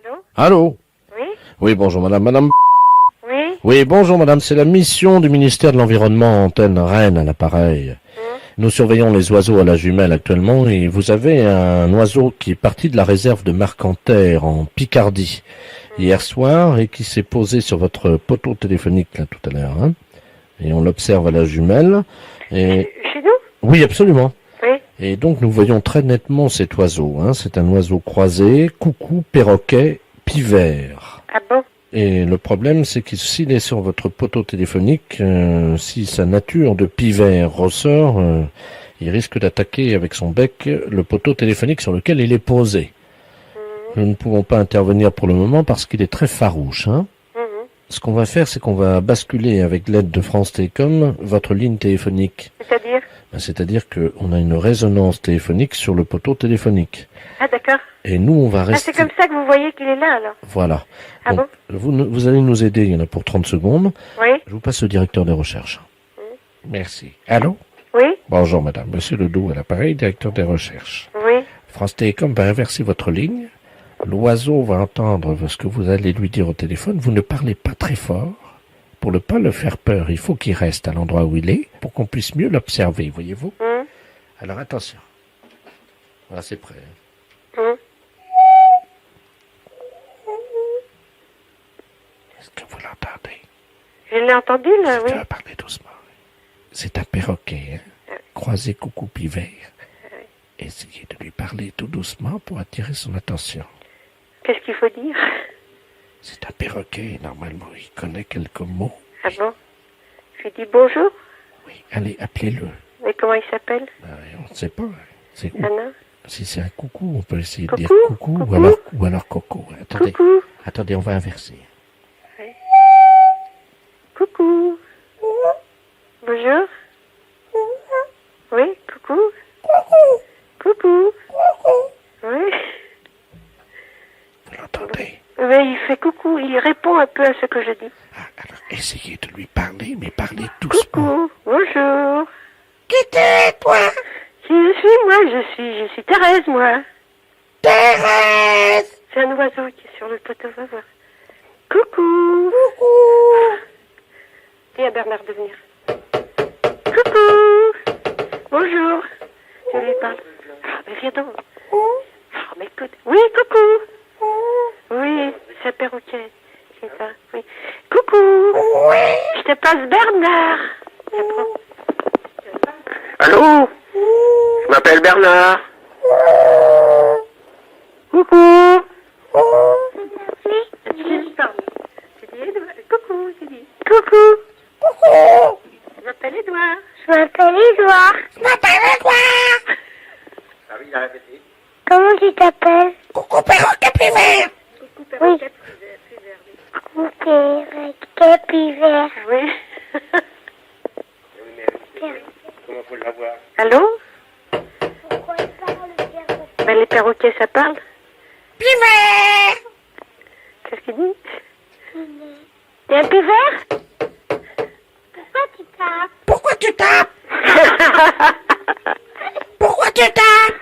Allô? Allô? Oui? Oui, bonjour madame. Madame. Oui? Oui, bonjour madame. C'est la mission du ministère de l'Environnement, antenne Rennes à l'appareil. Nous surveillons les oiseaux à la jumelle actuellement et vous avez un oiseau qui est parti de la réserve de Marcanterre en Picardie hier soir et qui s'est posé sur votre poteau téléphonique là tout à l'heure. Hein, et on l'observe à la jumelle. Et... Chez nous? Oui, absolument. Oui. Et donc nous voyons très nettement cet oiseau. Hein. C'est un oiseau croisé, coucou, perroquet, pivert. Ah bon? Et le problème, c'est que s'il est sur votre poteau téléphonique, si sa nature de pivert ressort, il risque d'attaquer avec son bec le poteau téléphonique sur lequel il est posé. Nous ne pouvons pas intervenir pour le moment parce qu'il est très farouche. Hein. Ce qu'on va faire, c'est qu'on va basculer avec l'aide de France Télécom votre ligne téléphonique. C'est-à-dire? C'est-à-dire qu'on a une résonance téléphonique sur le poteau téléphonique. Ah d'accord. Et nous, on va Ah, rester... c'est comme ça que vous voyez qu'il est là alors? Voilà. Ah Donc, bon? vous allez nous aider, il y en a pour 30 secondes. Oui? Je vous passe le directeur des recherches. Merci. Allô? Oui? Bonjour madame, monsieur Ledoux à l'appareil, directeur des recherches. Oui? France Télécom va inverser votre ligne. L'oiseau va entendre ce que vous allez lui dire au téléphone. Vous ne parlez pas très fort. Pour ne pas le faire peur, il faut qu'il reste à l'endroit où il est pour qu'on puisse mieux l'observer, voyez-vous? Alors attention. Voilà, c'est prêt. Est-ce que vous l'entendez? Je l'ai entendu là, oui. Je vais parler doucement. C'est un perroquet, hein? Croisé coucou pivert. Essayez de lui parler tout doucement pour attirer son attention. Qu'est-ce qu'il faut dire? C'est un perroquet, normalement, il connaît quelques mots. Ah bon? Je lui dis bonjour. Oui, allez, appelez-le. Mais comment il s'appelle? On ne sait pas. C'est Ah non? Si c'est un coucou, on peut essayer de Coucou, dire coucou, coucou. ou alors coco. Attendez, Coucou. attendez, on va inverser. Coucou. Bonjour. Oui, coucou. Coucou. Oui. Vous l'entendez? Mais il fait coucou, il répond un peu à ce que je dis. Ah, alors essayez de lui parler, mais parlez doucement. Coucou, bonjour. Qui t'es, toi? Qui je suis, moi? Je suis Thérèse, moi. Thérèse! C'est un oiseau qui est sur le poteau, va voir. Coucou. Coucou! Dis à Bernard de venir. Coucou. Bonjour. Je lui parle. Ah, mais viens donc. Ah, mais écoute. Oui, coucou. Oui, c'est un perroquet. Je sais pas. Oui. Coucou. Je te passe Bernard. Allô? Je m'appelle Bernard. Coucou. Je lui parle. Je dis Edouard. Coucou, je dis. Coucou. Coucou! Je m'appelle Edouard. Je m'appelle Edouard. Je m'appelle Edouard! Ah oui, il a répété. Comment tu t'appelles? Coucou perroquet pivert! Coucou, perroquet. Coucou perroquet pivert. Oui. Comment faut l'avoir? Allô? Pourquoi il parle perroquet? Ben, les perroquets, ça parle? Pivert! Qu'est-ce qu'il dit? T'es un pivert? Pourquoi tu tapes? Pourquoi tu tapes? Pourquoi tu tapes?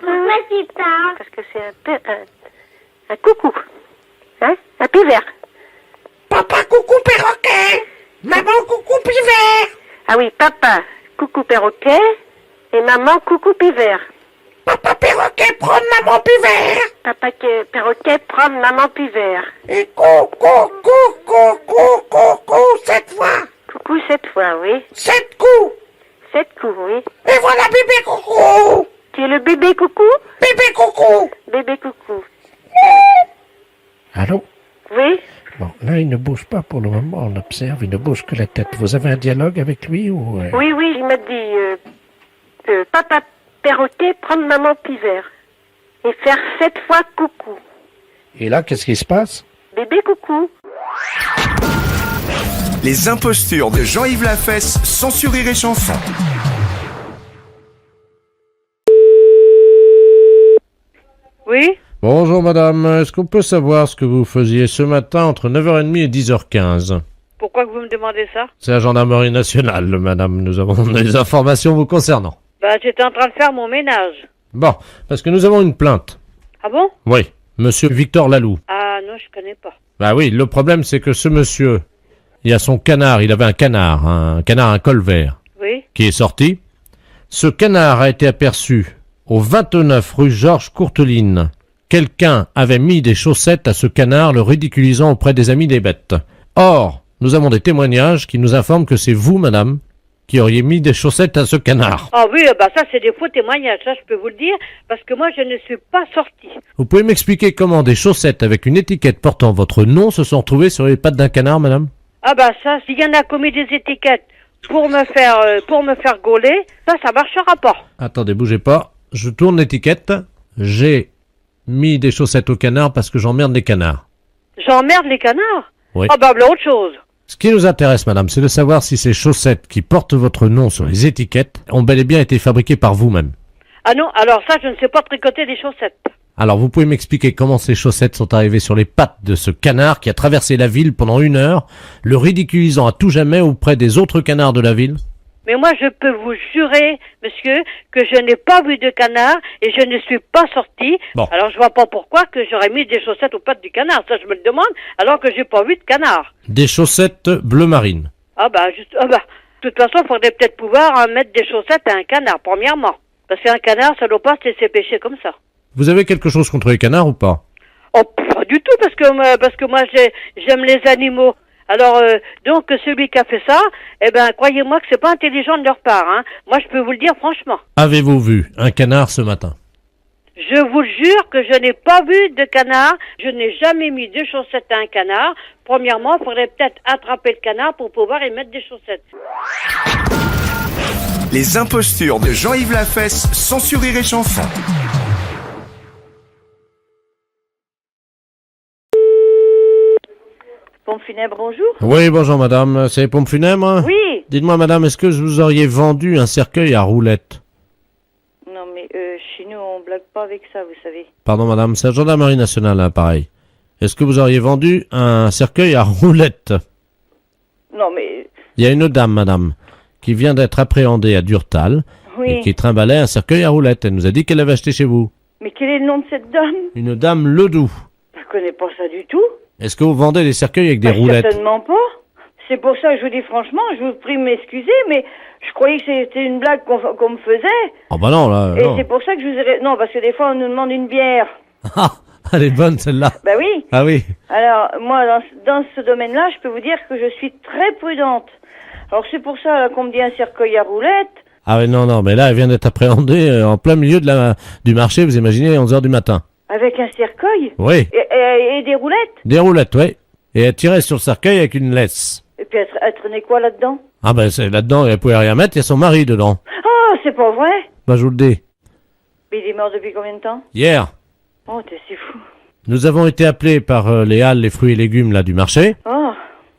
Pourquoi tu tapes? Parce que c'est un coucou. Hein? Un pivert. Papa coucou perroquet! Maman coucou pivert! Ah oui, papa, coucou perroquet, et maman, coucou pivert. Papa perroquet prend maman pivert! Papa perroquet prend maman pivert. Et coucou, coucou, coucou, coucou, 7 fois! Coucou 7 fois, oui. 7 coups! 7 coups, oui. Et voilà bébé coucou! Tu es le bébé coucou? Bébé coucou! Bébé coucou. Allô? Oui? Bon, là, il ne bouge pas pour le moment, on observe, il ne bouge que la tête. Vous avez un dialogue avec lui ou... Oui, oui, il m'a dit, papa perroquet prendre maman pivert. Et faire 7 fois coucou. Et là, qu'est-ce qui se passe? Bébé coucou. Les impostures de Jean-Yves Lafesse, sans sourire et chanson. Oui? Bonjour madame, est-ce qu'on peut savoir ce que vous faisiez ce matin entre 9h30 et 10h15? Pourquoi que vous me demandez ça? C'est la gendarmerie nationale, madame, nous avons des informations vous concernant. Bah, j'étais en train de faire mon ménage. Bon, parce que nous avons une plainte. Ah bon? Oui, monsieur Victor Laloux. Ah non, je connais pas. Bah oui, le problème c'est que ce monsieur, il a son canard, il avait un canard à col vert, Oui? qui est sorti. Ce canard a été aperçu au 29 rue Georges Courteline. Quelqu'un avait mis des chaussettes à ce canard, le ridiculisant auprès des amis des bêtes. Or, nous avons des témoignages qui nous informent que c'est vous, madame, qui auriez mis des chaussettes à ce canard. Ah oui, bah ça c'est des faux témoignages, ça je peux vous le dire, parce que moi je ne suis pas sortie. Vous pouvez m'expliquer comment des chaussettes avec une étiquette portant votre nom se sont retrouvées sur les pattes d'un canard, madame? Ah bah ça, s'il y en a commis des étiquettes pour me faire gauler, ça marchera pas. Attendez, bougez pas. Je tourne l'étiquette. J'ai mis des chaussettes au canard parce que j'emmerde les canards. J'emmerde les canards? Oui. Ah bah autre chose. Ce qui nous intéresse, madame, c'est de savoir si ces chaussettes qui portent votre nom sur les étiquettes ont bel et bien été fabriquées par vous-même. Ah non, alors ça je ne sais pas tricoter des chaussettes. Alors, vous pouvez m'expliquer comment ces chaussettes sont arrivées sur les pattes de ce canard qui a traversé la ville pendant 1 heure, le ridiculisant à tout jamais auprès des autres canards de la ville? Mais moi je peux vous jurer, monsieur, que je n'ai pas vu de canard et je ne suis pas sortie. Bon. Alors je vois pas pourquoi que j'aurais mis des chaussettes aux pattes du canard, ça je me le demande, alors que j'ai pas vu de canard. Des chaussettes bleu marine. Ah bah, de toute façon, il faudrait peut-être pouvoir mettre des chaussettes à un canard, premièrement. Parce qu'un canard, ça doit pas se laisser pêcher comme ça. Vous avez quelque chose contre les canards ou pas? Oh, pas du tout, parce que moi, j'aime les animaux. Alors, donc, celui qui a fait ça, eh ben, croyez-moi que c'est pas intelligent de leur part, hein. Moi, je peux vous le dire franchement. Avez-vous vu un canard ce matin? Je vous jure que je n'ai pas vu de canard. Je n'ai jamais mis de chaussettes à un canard. Premièrement, il faudrait peut-être attraper le canard pour pouvoir y mettre des chaussettes. Les impostures de Jean-Yves Lafesse, sans sur Rire et Chanson. Pompe funèbre, bonjour. Oui, bonjour madame, c'est les pompes funèbres? Oui. Dites-moi madame, est-ce que vous auriez vendu un cercueil à roulettes? Non, mais chez nous, on blague pas avec ça, vous savez. Pardon madame, c'est la gendarmerie nationale, hein, pareil. Est-ce que vous auriez vendu un cercueil à roulettes? Non, mais... Il y a une dame, madame, qui vient d'être appréhendée à Durtal Oui. et qui trimbalait un cercueil à roulettes. Elle nous a dit qu'elle l'avait acheté chez vous. Mais quel est le nom de cette dame? Une dame Ledoux. Je connais pas ça du tout. Est-ce que vous vendez des cercueils avec des roulettes? Certainement pas. C'est pour ça que je vous dis franchement, je vous prie de m'excuser, mais je croyais que c'était une blague qu'on me faisait. Oh bah non, là, Et non. c'est pour ça que je vous ai... Non, parce que des fois, on nous demande une bière. Ah, elle est bonne celle-là. Bah oui. Ah oui. Alors, moi, dans ce domaine-là, je peux vous dire que je suis très prudente. Alors, c'est pour ça là, qu'on me dit un cercueil à roulettes. Ah oui, non, mais là, elle vient d'être appréhendée en plein milieu du marché, vous imaginez, 11h du matin. Avec un cercueil? Oui, Et des roulettes? des roulettes, oui. Et elle tirait sur le cercueil avec une laisse. Et puis, elle traînait quoi là-dedans? Ah ben, c'est là-dedans, elle pouvait rien mettre, il y a son mari dedans. Oh, c'est pas vrai? Bah, je vous le dis. Mais il est mort depuis combien de temps? Hier, Oh, c'est fou. nous avons été appelés par les halles, les fruits et légumes, là, du marché. Oh,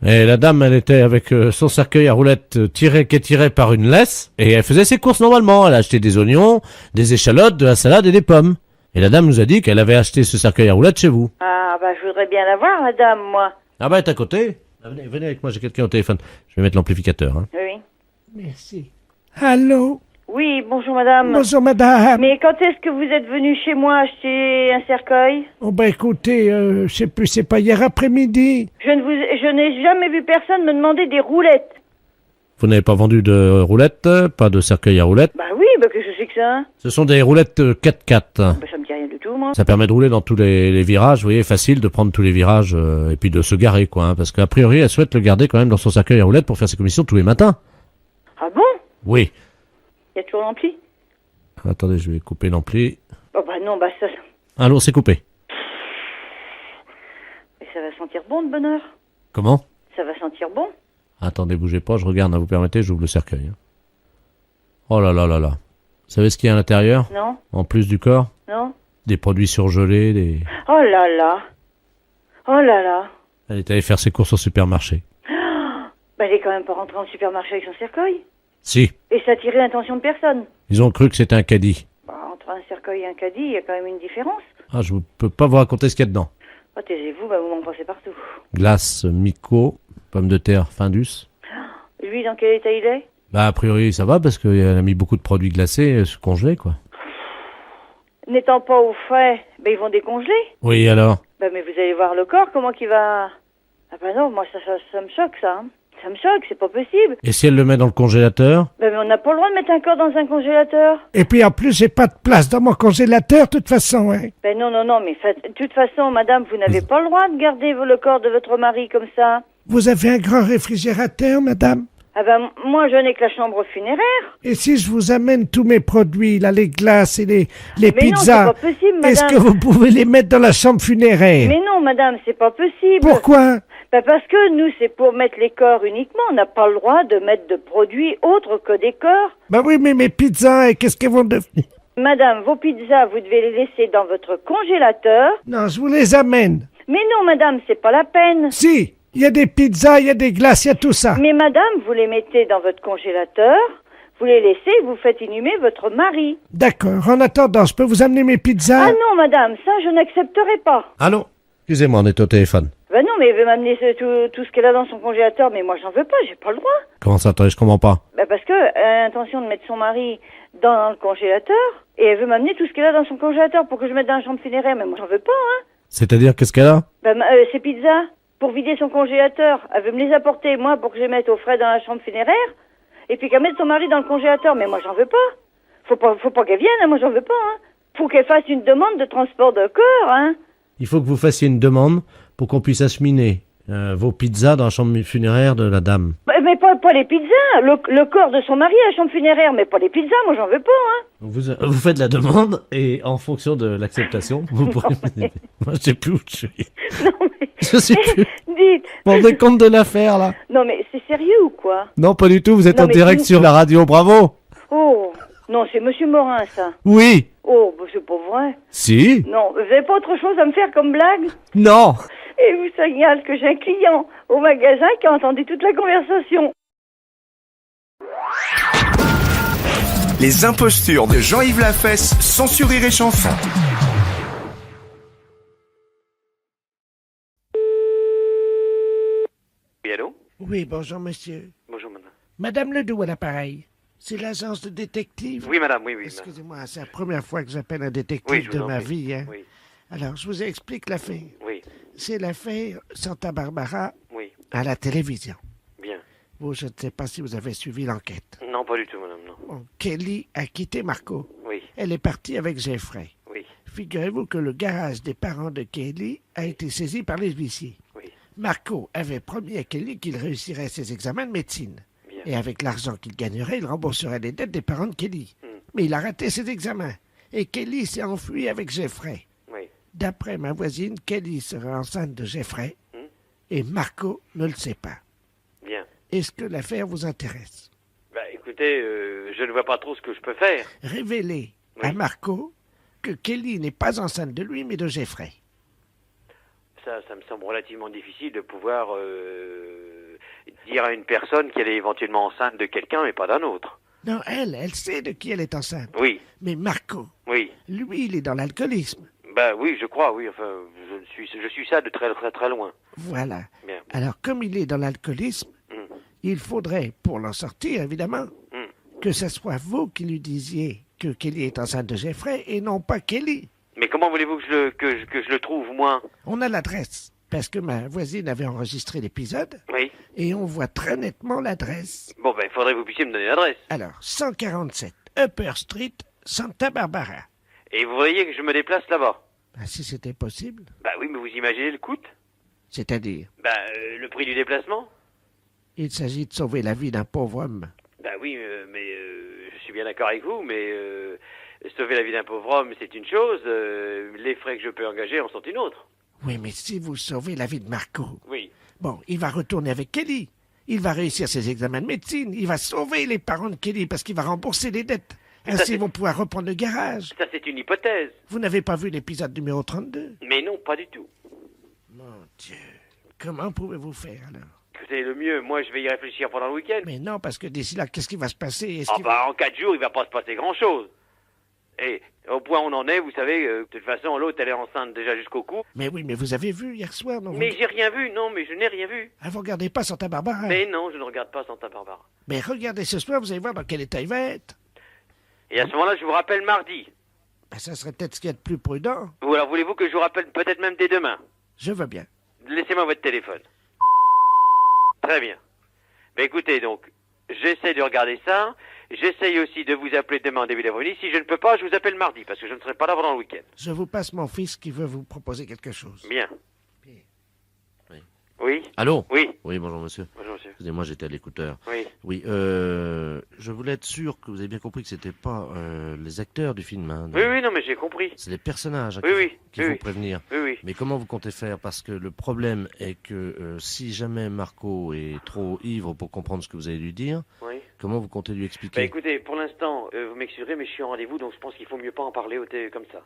Et la dame, elle était avec son cercueil à roulettes qui est tiré par une laisse. Et elle faisait ses courses normalement. Elle a acheté des oignons, des échalotes, de la salade et des pommes. Et la dame nous a dit qu'elle avait acheté ce cercueil à roulettes chez vous. ah, bah, je voudrais bien la voir, madame, moi. Ah bah, elle est à côté. Ah, venez avec moi, j'ai quelqu'un au téléphone. Je vais mettre l'amplificateur. Hein. Oui. Merci. Allô? Oui, bonjour, madame. Bonjour, madame. Mais quand est-ce que vous êtes venu chez moi acheter un cercueil? Oh, ben, écoutez, je sais plus, c'est pas hier après-midi. Je n'ai jamais vu personne me demander des roulettes. Vous n'avez pas vendu de roulettes, pas de cercueil à roulettes. Bah oui, bah qu'est-ce que c'est que ça? Ce sont des roulettes 4x4. Bah ça me dit rien du tout, moi. Ça permet de rouler dans tous les virages, vous voyez, facile de prendre tous les virages et puis de se garer, quoi. Hein, parce qu'a priori, elle souhaite le garder quand même dans son cercueil à roulettes pour faire ses commissions tous les matins. Ah bon? Oui. Y a toujours l'ampli? Attendez, je vais couper l'ampli. Oh bah non, bah ça... Allô, c'est coupé. Mais ça va sentir bon de bonheur. Comment? Ça va sentir bon. Attendez, bougez pas, je regarde, hein, vous permettez, j'ouvre le cercueil. Hein. Oh là là là là. Vous savez ce qu'il y a à l'intérieur? Non? En plus du corps? Non? Des produits surgelés, des... Oh là là. Oh là là. Elle est allée faire ses courses au supermarché. Bah elle est quand même pas rentrée en supermarché avec son cercueil. Si. Et ça attirait l'attention de personne. Ils ont cru que c'était un caddie. Bah entre un cercueil et un caddie, il y a quand même une différence. Ah, je peux pas vous raconter ce qu'il y a dedans. Oh taisez-vous, bah vous m'en passez partout. Glace, Mico, pommes de terre, Findus. Lui, dans quel état il est? Bah, a priori, ça va parce qu'elle a mis beaucoup de produits glacés congelés, quoi. n'étant pas au frais, ben ils vont décongeler. Oui, alors? Ben mais vous allez voir le corps, comment qu'il va... Ah ben non, moi ça me choque ça. Hein. Ça me choque, c'est pas possible. Et si elle le met dans le congélateur? Ben mais on n'a pas le droit de mettre un corps dans un congélateur. Et puis en plus, j'ai pas de place dans mon congélateur, de toute façon, hein. Ben non, mais de toute façon, madame, vous n'avez pas le droit de garder le corps de votre mari comme ça. Vous avez un grand réfrigérateur, madame? Ah ben moi je n'ai que la chambre funéraire. Et si je vous amène tous mes produits, là, les glaces et les Mais pizzas, non, c'est pas possible, madame. est-ce que vous pouvez les mettre dans la chambre funéraire? Mais non, madame, c'est pas possible. Pourquoi? Ben parce que nous, c'est pour mettre les corps uniquement. On n'a pas le droit de mettre de produits autres que des corps. Ben oui, mais mes pizzas, qu'est-ce qu'elles vont devenir? Madame, vos pizzas, vous devez les laisser dans votre congélateur. Non, je vous les amène. Mais non, madame, c'est pas la peine. Si, il y a des pizzas, il y a des glaces, il y a tout ça. Mais madame, vous les mettez dans votre congélateur, vous les laissez et vous faites inhumer votre mari. D'accord, en attendant, je peux vous amener mes pizzas? Ah non, madame, ça, je n'accepterai pas. Allô? Excusez-moi, on est au téléphone. Ben non, mais elle veut m'amener tout ce qu'elle a dans son congélateur, mais moi, j'en veux pas, j'ai pas le droit. Comment ça, attendez, je comprends pas. Ben parce que elle a l'intention de mettre son mari dans le congélateur, et elle veut m'amener tout ce qu'elle a dans son congélateur pour que je mette dans la chambre funéraire, mais moi, j'en veux pas, hein. C'est-à-dire, qu'est-ce qu'elle a? Ben, ces pizzas, pour vider son congélateur, elle veut me les apporter, moi, pour que je les mette au frais dans la chambre funéraire, et puis qu'elle mette son mari dans le congélateur, mais moi, j'en veux pas. Faut pas qu'elle vienne, hein, moi, j'en veux pas, hein. Faut qu'elle fasse une demande de transport de corps, hein. Il faut que vous fassiez une demande pour qu'on puisse acheminer vos pizzas dans la chambre funéraire de la dame. Mais pas les pizzas, le corps de son mari à la chambre funéraire, mais pas les pizzas, moi, j'en veux pas, hein. Vous faites la demande et en fonction de l'acceptation, vous pourrez... Moi, je sais plus où je suis. Non, mais... Je sais plus. Dites... Vous vous rendez compte de l'affaire, là? Non, mais c'est sérieux ou quoi? Non, pas du tout, vous êtes Non, en mais direct vous- sur la radio, bravo! Oh, non, c'est Monsieur Morin, ça. Oui! Oh, bah, c'est pas vrai. Si? Non, vous avez pas autre chose à me faire comme blague? Non! Et vous signale que j'ai un client au magasin qui a entendu toute la conversation. Les impostures de Jean-Yves Lafesse, sans sourire et chanson. Oui, allô? Oui, bonjour, monsieur. Bonjour, madame. Madame Ledoux à l'appareil. C'est l'agence de détective? Oui, madame, oui, madame. Excusez-moi, c'est la première fois que j'appelle un détective Oui, je vous de en ma prie. vie, hein. Oui, Alors, je vous explique l'affaire. oui, C'est l'affaire Santa Barbara oui. à la télévision. Bien. Vous, je ne sais pas si vous avez suivi l'enquête. Non, pas du tout, madame, non. Bon, Kelly a quitté Marco. Oui, Elle est partie avec Jeffrey. oui, Figurez-vous que le garage des parents de Kelly a été saisi par les huissiers. oui. Marco avait promis à Kelly qu'il réussirait ses examens de médecine. Bien. Et avec l'argent qu'il gagnerait, il rembourserait les dettes des parents de Kelly. Hmm. Mais il a raté ses examens. Et Kelly s'est enfuie avec Jeffrey. Oui. D'après ma voisine, Kelly serait enceinte de Jeffrey. Hmm. Et Marco ne le sait pas. Bien. Est-ce que l'affaire vous intéresse? Bah, écoutez, je ne vois pas trop ce que je peux faire. Révélez Oui. à Marco que Kelly n'est pas enceinte de lui, mais de Jeffrey. Ça me semble relativement difficile de pouvoir dire à une personne qu'elle est éventuellement enceinte de quelqu'un, mais pas d'un autre. Non, elle sait de qui elle est enceinte. Oui, Mais Marco, oui. lui, il est dans l'alcoolisme. Bah oui, je crois, oui. Enfin, je suis ça de très très très loin. Voilà. Bien. Alors, comme il est dans l'alcoolisme, Hmm. il faudrait, pour l'en sortir, évidemment, Hmm. que ce soit vous qui lui disiez que Kelly est enceinte de Jeffrey et non pas Kelly. Mais comment voulez-vous que je le trouve, moi? On a l'adresse, parce que ma voisine avait enregistré l'épisode Oui. et on voit très nettement l'adresse. Bon, ben, il faudrait que vous puissiez me donner l'adresse. Alors, 147 Upper Street, Santa Barbara. Et vous voyez que je me déplace là-bas. Ben, si c'était possible, Bah oui, mais vous imaginez le coût? c'est-à-dire, Bah, le prix du déplacement? il s'agit de sauver la vie d'un pauvre homme. Bah oui, mais je suis bien d'accord avec vous, mais sauver la vie d'un pauvre homme, c'est une chose. Les frais que je peux engager en sont une autre. Oui, mais si vous sauvez la vie de Marco, Oui. bon, il va retourner avec Kelly. Il va réussir ses examens de médecine. Il va sauver les parents de Kelly parce qu'il va rembourser les dettes. Ça, Ainsi, c'est- ils vont pouvoir reprendre le garage. Ça, c'est une hypothèse. Vous n'avez pas vu l'épisode numéro 32? Mais non, pas du tout. Mon Dieu. Comment pouvez-vous faire, alors? Écoutez, le mieux, moi, je vais y réfléchir pendant le week-end. Mais non, parce que d'ici là, qu'est-ce qui va se passer? Est-ce Ah qu'il bah, en 4 jours, il va pas se passer grand-chose. Et au point où on en est, vous savez, de toute façon, l'autre, elle est enceinte déjà jusqu'au cou. Mais oui, mais vous avez vu hier soir, non? Mais j'ai rien vu, non, mais je n'ai rien vu. Ah, vous regardez pas Santa Barbara? Mais non, je ne regarde pas Santa Barbara. Mais regardez ce soir, vous allez voir dans quel état il va être. Et à ce moment-là, je vous rappelle mardi. Ben, ça serait peut-être ce qu'il y a de plus prudent. Ou alors voulez-vous que je vous rappelle peut-être même dès demain? Je veux bien. Laissez-moi votre téléphone. Très bien. Ben écoutez, donc, j'essaie de regarder ça. J'essaye aussi de vous appeler demain en début d'après-midi. Si je ne peux pas, je vous appelle mardi, parce que je ne serai pas là pendant le week-end. Je vous passe mon fils qui veut vous proposer quelque chose. Bien. Oui. Oui. Allô? Oui. Oui, bonjour monsieur. Bonjour, monsieur. Excusez-moi, j'étais à l'écouteur. Oui. Oui, je voulais être sûr que vous avez bien compris que c'était pas les acteurs du film. Hein, Oui, oui, non, mais j'ai compris. C'est les personnages hein, Oui, oui. qu'il Oui, faut oui. prévenir. Oui, oui. Mais comment vous comptez faire? Parce que le problème est que si jamais Marco est trop ivre pour comprendre ce que vous allez lui dire, Oui. comment vous comptez lui Bah expliquer? écoutez, pour l'instant, vous m'excuserez, mais je suis en rendez-vous, donc je pense qu'il faut mieux pas en parler au comme ça.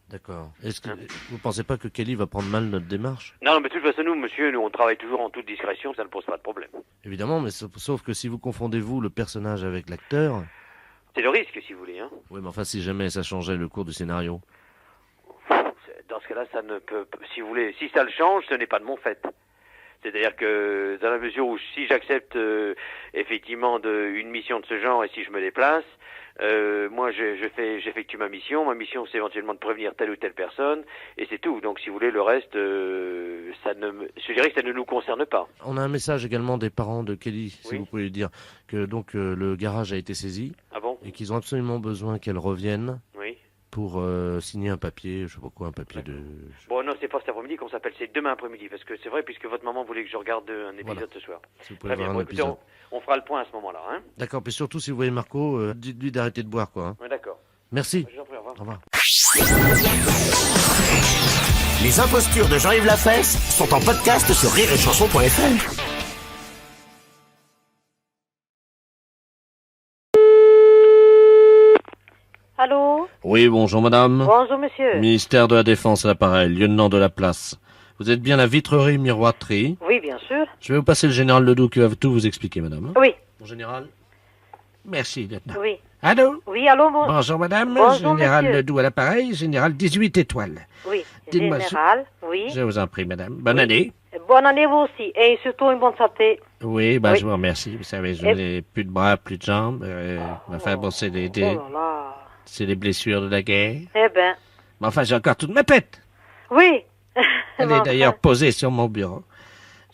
D'accord. Est-ce que Hein? vous pensez pas que Kelly va prendre mal notre démarche? Non, mais de toute façon, nous, monsieur, nous, on travaille toujours en toute discrétion, ça ne pose pas de problème. Évidemment, mais sauf que si vous confondez vous le personnage avec l'acteur, C'est le risque, si vous voulez, hein. oui, mais enfin si jamais ça changeait le cours du scénario. Dans ce cas-là, ça ne peut, si vous voulez, si ça le change, ce n'est pas de mon fait. C'est-à-dire que dans la mesure où si j'accepte effectivement une mission de ce genre et si je me déplace, moi j'effectue ma mission. Ma mission c'est éventuellement de prévenir telle ou telle personne et c'est tout. Donc si vous voulez le reste, je dirais que ça ne nous concerne pas. On a un message également des parents de Kelly, si Oui. vous pouvez lui dire que donc le garage a été saisi Ah bon? et qu'ils ont absolument besoin qu'elle revienne Oui. pour signer un papier, je sais pas quoi, un papier de... Bon non, c'est pas cet après-midi qu'on s'appelle, c'est demain après-midi parce que c'est vrai puisque votre maman voulait que je regarde un épisode Voilà. ce soir. Si vous pouvez Très bien. voir Bon, un écoutez, épisode. on fera le point à ce moment-là, hein. D'accord, puis surtout si vous voyez Marco, dites-lui d'arrêter de boire, quoi. Hein. Ouais, d'accord. Merci. Je vous en prie, au revoir. Au revoir. Les impostures de Jean-Yves Lafesse sont en podcast sur rireetchanson.fr. Allô? Oui, bonjour madame. Bonjour, monsieur. Ministère de la Défense à l'appareil, lieutenant de la place. Vous êtes bien la vitrerie miroiterie. Oui, bien sûr. Je vais vous passer le général Ledoux qui va tout vous expliquer, madame. Oui, Mon général. Merci, lieutenant. oui. Allô? Oui, allô, Bonjour madame, Bonjour, général monsieur. Ledoux à l'appareil, général 18 étoiles. Oui, Dites-moi, général, oui. Je vous en prie madame. Bonne année. Bonne année, vous aussi. Et surtout une bonne santé. Oui, Oui. je vous remercie. Vous savez, je Et- n'ai plus de bras, plus de jambes. Enfin bon, c'est Oh là là. c'est les blessures de la guerre. Eh ben, Mais enfin, j'ai encore toute ma tête. oui. Elle Mais est enfin, d'ailleurs posée sur mon bureau.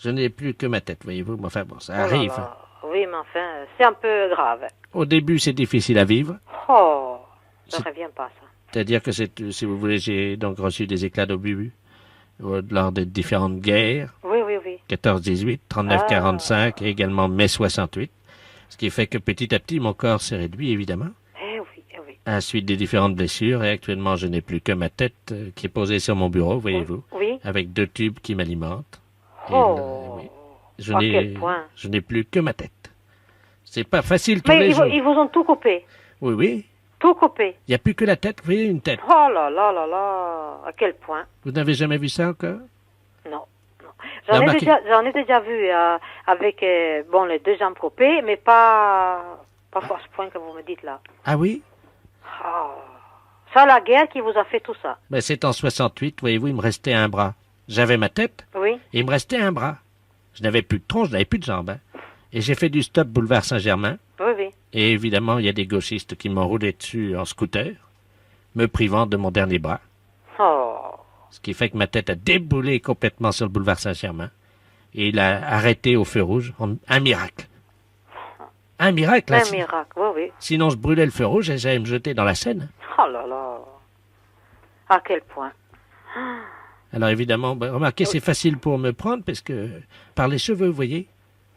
Je n'ai plus que ma tête, voyez-vous. Mais enfin bon, ça oh là arrive. là. Oui, mais enfin, c'est un peu grave. Au début, c'est difficile à vivre. Oh, je C'est- ne reviens pas, ça. C'est-à-dire que si vous voulez, j'ai donc reçu des éclats d'obus lors des différentes guerres. Oui, oui, oui. 14-18, 39-45 Ah. et également mai 68. Ce qui fait que petit à petit, mon corps s'est réduit, évidemment, Eh oui, eh oui. à la suite des différentes blessures. Et actuellement, je n'ai plus que ma tête qui est posée sur mon bureau, voyez-vous, Oui. avec 2 tubes qui m'alimentent. Et Oh. là, oui, À quel point. je n'ai plus que ma tête. C'est pas facile tous Mais les ils, jours. ils vous ont tout coupé. Oui, oui. Tout coupé. Il n'y a plus que la tête, vous voyez, une tête. Oh là là là là. À quel point. Vous n'avez jamais vu ça encore? Non. non. Non, remarquez- J'en ai déjà vu avec bon, les 2 jambes coupées, mais pas à ce point que vous me dites là. Ah oui? Oh. C'est la guerre qui vous a fait tout ça. Ben, c'est en 68, voyez-vous, il me restait un bras. J'avais ma tête, Oui. et il me restait un bras. Je n'avais plus de tronc, je n'avais plus de jambes. Hein. Et j'ai fait du stop boulevard Saint-Germain. Oui, oui. Et évidemment, il y a des gauchistes qui m'ont roulé dessus en scooter, me privant de mon dernier bras. Oh. Ce qui fait que ma tête a déboulé complètement sur le boulevard Saint-Germain. Et il a arrêté au feu rouge. Un miracle. Un miracle, là. Un miracle, oui, oui. Sinon, je brûlais le feu rouge et j'allais me jeter dans la Seine. Oh là là. À quel point. Alors évidemment, remarquez, c'est facile pour me prendre parce que par les cheveux, vous voyez.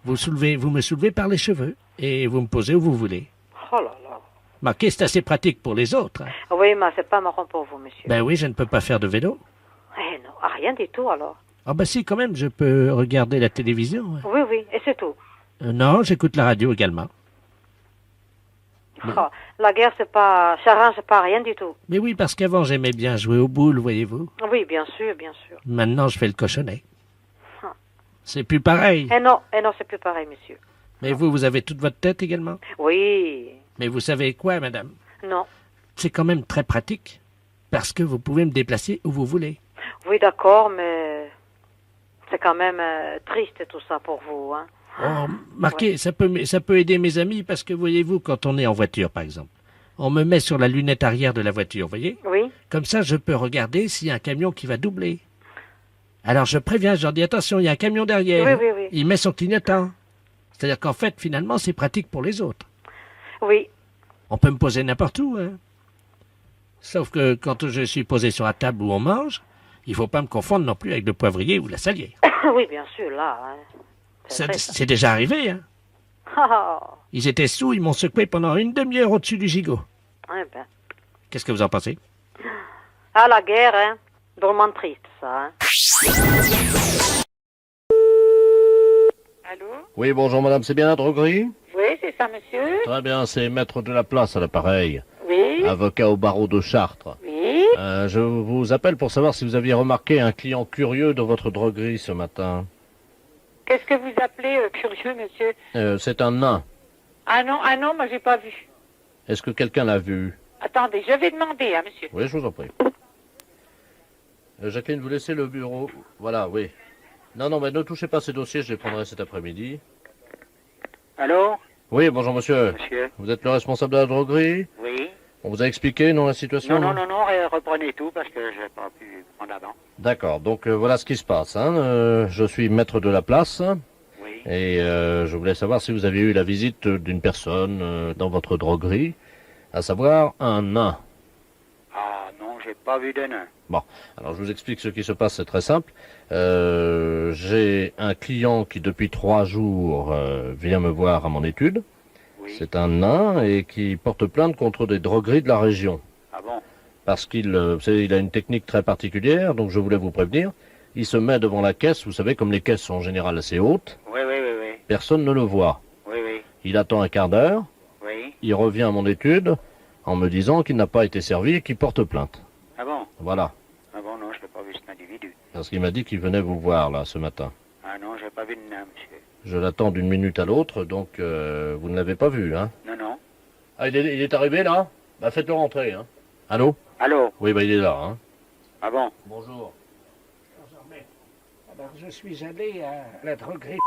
Vous me soulevez par les cheveux et vous me posez où vous voulez. Oh là là. Remarquez, c'est assez pratique pour les autres. Hein. Oui, mais c'est pas marrant pour vous, monsieur. Ben oui, je ne peux pas faire de vélo. Eh non, ah, rien du tout alors. Ah ben si, quand même, je peux regarder la télévision. Hein. Oui, oui, et c'est tout. Non, j'écoute la radio également. Oh, la guerre, ça arrange pas rien du tout. Mais oui, parce qu'avant, j'aimais bien jouer aux boules, voyez-vous. Oui, bien sûr, bien sûr. Maintenant, je fais le cochonnet. Ah. C'est plus pareil. Eh non, c'est plus pareil, monsieur. Mais vous avez toute votre tête également. Oui. Mais vous savez quoi, madame? Non. C'est quand même très pratique. Parce que vous pouvez me déplacer où vous voulez. Oui, d'accord, mais c'est quand même triste tout ça pour vous, hein. Oh, marquez, ça peut aider mes amis parce que voyez-vous, quand on est en voiture, par exemple, On me met sur la lunette arrière de la voiture, voyez? Oui. Comme ça, je peux regarder s'il y a un camion qui va doubler. Alors je préviens, je leur dis attention, il y a un camion derrière. Oui, oui, oui. Il met son clignotant. C'est-à-dire qu'en fait, finalement, c'est pratique pour les autres. Oui. On peut me poser n'importe où, hein. Sauf que quand je suis posé sur la table où on mange, il faut pas me confondre non plus avec le poivrier ou la salière. Oui, bien sûr, là. Hein. C'est déjà arrivé, hein. Ah, Ils étaient sous, ils m'ont secoué pendant une demi-heure au-dessus du gigot. eh ben. Qu'est-ce que vous en pensez? Ah, la guerre, hein. Drôlement triste, ça, hein. Allô? Oui, bonjour madame, c'est bien la droguerie? Oui, c'est ça, monsieur? Très bien, c'est maître de la place à l'appareil. Oui. Avocat au barreau de Chartres. Oui. Je vous appelle pour savoir si vous aviez remarqué un client curieux dans votre droguerie ce matin. Qu'est-ce que vous appelez curieux, monsieur? C'est un nain. Ah non, moi j'ai pas vu. Est-ce que quelqu'un l'a vu? Attendez, je vais demander, hein, monsieur. Oui, je vous en prie. Jacqueline, vous laissez le bureau. Voilà, oui. Non, mais ne touchez pas ces dossiers, je les prendrai cet après-midi. Allô? Oui, bonjour monsieur. Monsieur? Vous êtes le responsable de la droguerie? Oui? On vous a expliqué, non, la situation? Non, reprenez tout parce que j'ai pas pu prendre avant. D'accord, donc voilà ce qui se passe. Hein. Je suis maître de la place Oui? et je voulais savoir si vous aviez eu la visite d'une personne dans votre droguerie, à savoir un nain. Ah non, j'ai pas vu de nain. Bon, alors je vous explique ce qui se passe, c'est très simple. J'ai un client qui depuis 3 jours vient me voir à mon étude. Oui? C'est un nain et qui porte plainte contre des drogueries de la région. Ah bon? Parce qu'il il a une technique très particulière, donc je voulais vous prévenir. Il se met devant la caisse, vous savez, comme les caisses sont en général assez hautes, Oui. personne ne le voit. Oui. Il attend un quart d'heure, Oui? il revient à mon étude en me disant qu'il n'a pas été servi et qu'il porte plainte. Ah bon? Voilà, Ah bon, non, je n'ai pas vu cet individu. parce qu'il m'a dit qu'il venait vous voir là ce matin. Ah non, j'ai pas vu de nain, monsieur. Je l'attends d'une minute à l'autre, donc vous ne l'avez pas vu, hein? Non. Ah, il est arrivé là? Bah faites-le rentrer, hein. Allô? Allô? Oui, bah il est là, hein. Ah bon? Bonjour. Alors, je suis allé à la droguerie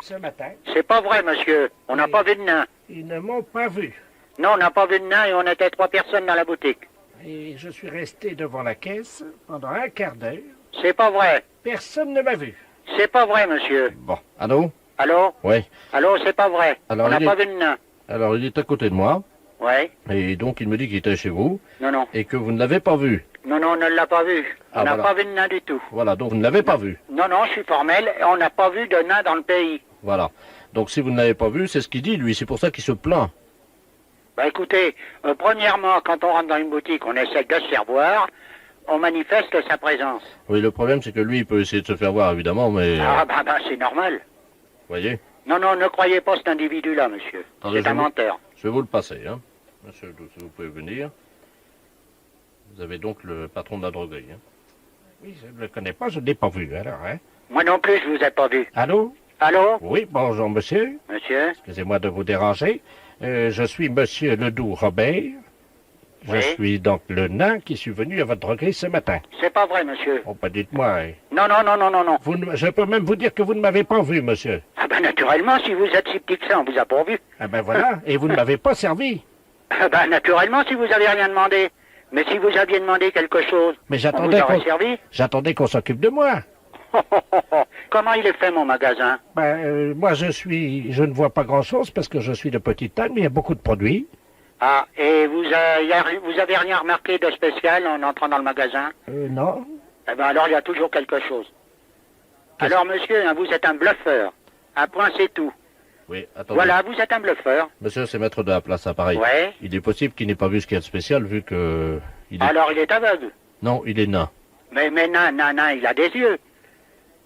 ce matin. C'est pas vrai, monsieur. On n'a pas vu de nain. Ils ne m'ont pas vu. Non, on n'a pas vu de nain et on était 3 personnes dans la boutique. Et je suis resté devant la caisse pendant un quart d'heure. C'est pas vrai. Personne ne m'a vu. C'est pas vrai, monsieur. Bon, allô? Allô? Oui. Allô, c'est pas vrai. Alors, on n'a il est- pas vu de nain. Alors il est à côté de moi, Ouais? et donc il me dit qu'il était chez vous, Non. et que vous ne l'avez pas vu. Non, on ne l'a pas vu. Ah, On n'a voilà. pas vu de nain du tout. Voilà, donc vous ne l'avez pas vu. Non, je suis formel et on n'a pas vu de nain dans le pays. Voilà. Donc si vous ne l'avez pas vu, c'est ce qu'il dit, lui, c'est pour ça qu'il se plaint. Bah écoutez, premièrement, quand on rentre dans une boutique, on essaie de se faire voir, on manifeste sa présence. Oui, le problème, c'est que lui, il peut essayer de se faire voir, évidemment, mais... Ah bah c'est normal. voyez, Non, ne croyez pas cet individu-là, monsieur. Attendez, C'est un je vous- menteur. je vais vous le passer, hein. Monsieur Douce, vous pouvez venir. Vous avez donc le patron de la droguerie, hein. Oui, je ne le connais pas, je ne l'ai pas vu, alors, hein. Moi non plus, je vous ai pas vu. Allô? Allô? Oui, bonjour, monsieur. Monsieur? Excusez-moi de vous déranger. Je suis monsieur Ledoux Robert. Je Oui. suis donc le nain qui suis venu à votre droguerie ce matin. C'est pas vrai, monsieur. Oh, pas dites-moi. Hein. Non. Je peux même vous dire que vous ne m'avez pas vu, monsieur. Ah ben naturellement, si vous êtes si petit que ça, on vous a pas vu. Ah ben voilà, et vous ne m'avez pas servi. Ah ben naturellement, si vous avez rien demandé. Mais si vous aviez demandé quelque chose, Mais on vous j'attendais aurait qu'on servi. j'attendais qu'on s'occupe de moi. Comment il est fait, mon magasin? Moi, je ne vois pas grand-chose parce que je suis de petite taille, mais il y a beaucoup de produits. Ah, et vous avez rien remarqué de spécial en entrant dans le magasin? Non. Eh ben alors, il y a toujours quelque chose. Alors, monsieur, hein, vous êtes un bluffeur. Un point, c'est tout. Oui, attendez. Voilà, vous êtes un bluffeur. Monsieur, c'est maître de la place, pareil. Ouais. Il est possible qu'il n'ait pas vu ce qu'il y a de spécial, vu que... il est... Alors, il est aveugle. Non, il est nain. Mais nain, il a des yeux.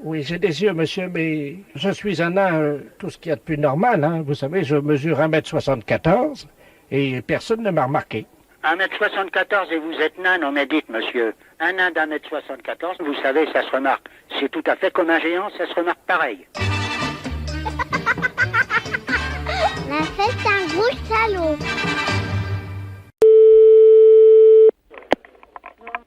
Oui, j'ai des yeux, monsieur, mais je suis un nain, tout ce qu'il y a de plus normal, hein. Vous savez, je mesure 1m74 et personne ne m'a remarqué. 1m74 et vous êtes nain, non mais dites, monsieur. Un nain d'1m74, vous savez, ça se remarque. C'est tout à fait comme un géant, ça se remarque pareil. La fête un gros salaud.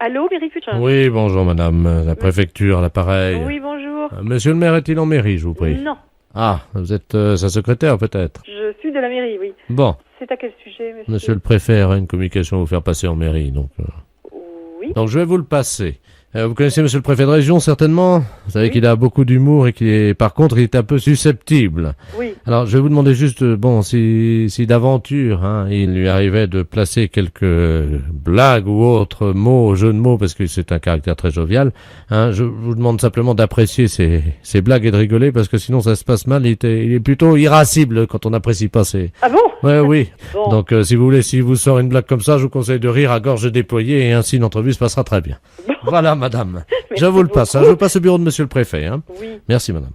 Allô, Vérifuge? Oui, bonjour madame, la préfecture, à l'appareil. Oui, bonjour. Monsieur le maire est-il en mairie, je vous prie? Non, Ah, vous êtes sa secrétaire peut-être? je suis de la mairie, oui. Bon, C'est à quel sujet, monsieur? monsieur le préfet a une communication à vous faire passer en mairie, donc... Oui. Donc je vais vous le passer. Vous connaissez monsieur le préfet de région, certainement? Vous savez qu'il a beaucoup d'humour et qu'il est, par contre, il est un peu susceptible. Oui. Alors, je vais vous demander juste, bon, si d'aventure, hein, il lui arrivait de placer quelques blagues ou autres mots, jeux de mots, parce que c'est un caractère très jovial, hein, je vous demande simplement d'apprécier ces blagues et de rigoler, parce que sinon ça se passe mal, il est plutôt irascible quand on n'apprécie pas ses... Ah bon? Ouais, oui. Bon. Donc, si vous voulez, si vous sort une blague comme ça, je vous conseille de rire à gorge déployée, et ainsi l'entrevue se passera très bien. Bon. Voilà, madame. Merci Je vous le passe, hein, beaucoup. je passe au bureau de monsieur le préfet, hein. Oui. Merci, madame.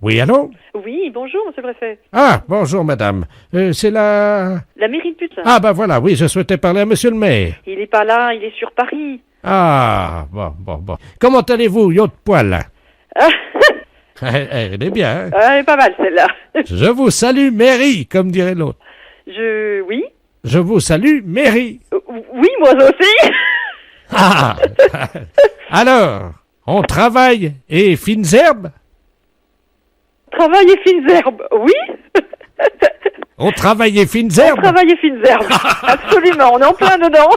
Oui, allô? Oui, bonjour, monsieur le préfet. Ah, bonjour, madame. C'est la... La mairie de Putain. Ah, bah voilà, oui, je souhaitais parler à monsieur le maire. Il est pas là, il est sur Paris. Ah, bon. Comment allez-vous, yacht poil? Ah, Elle est bien, hein? elle est pas mal, celle-là. Je vous salue, mairie, comme dirait l'autre. Oui. Je vous salue, mairie. Oui, moi aussi. Ah! Alors, on travaille et fines herbes? Travail et fines herbes, oui. On travaille et fines On herbes? travaille et fines herbes. Absolument, on est en plein dedans.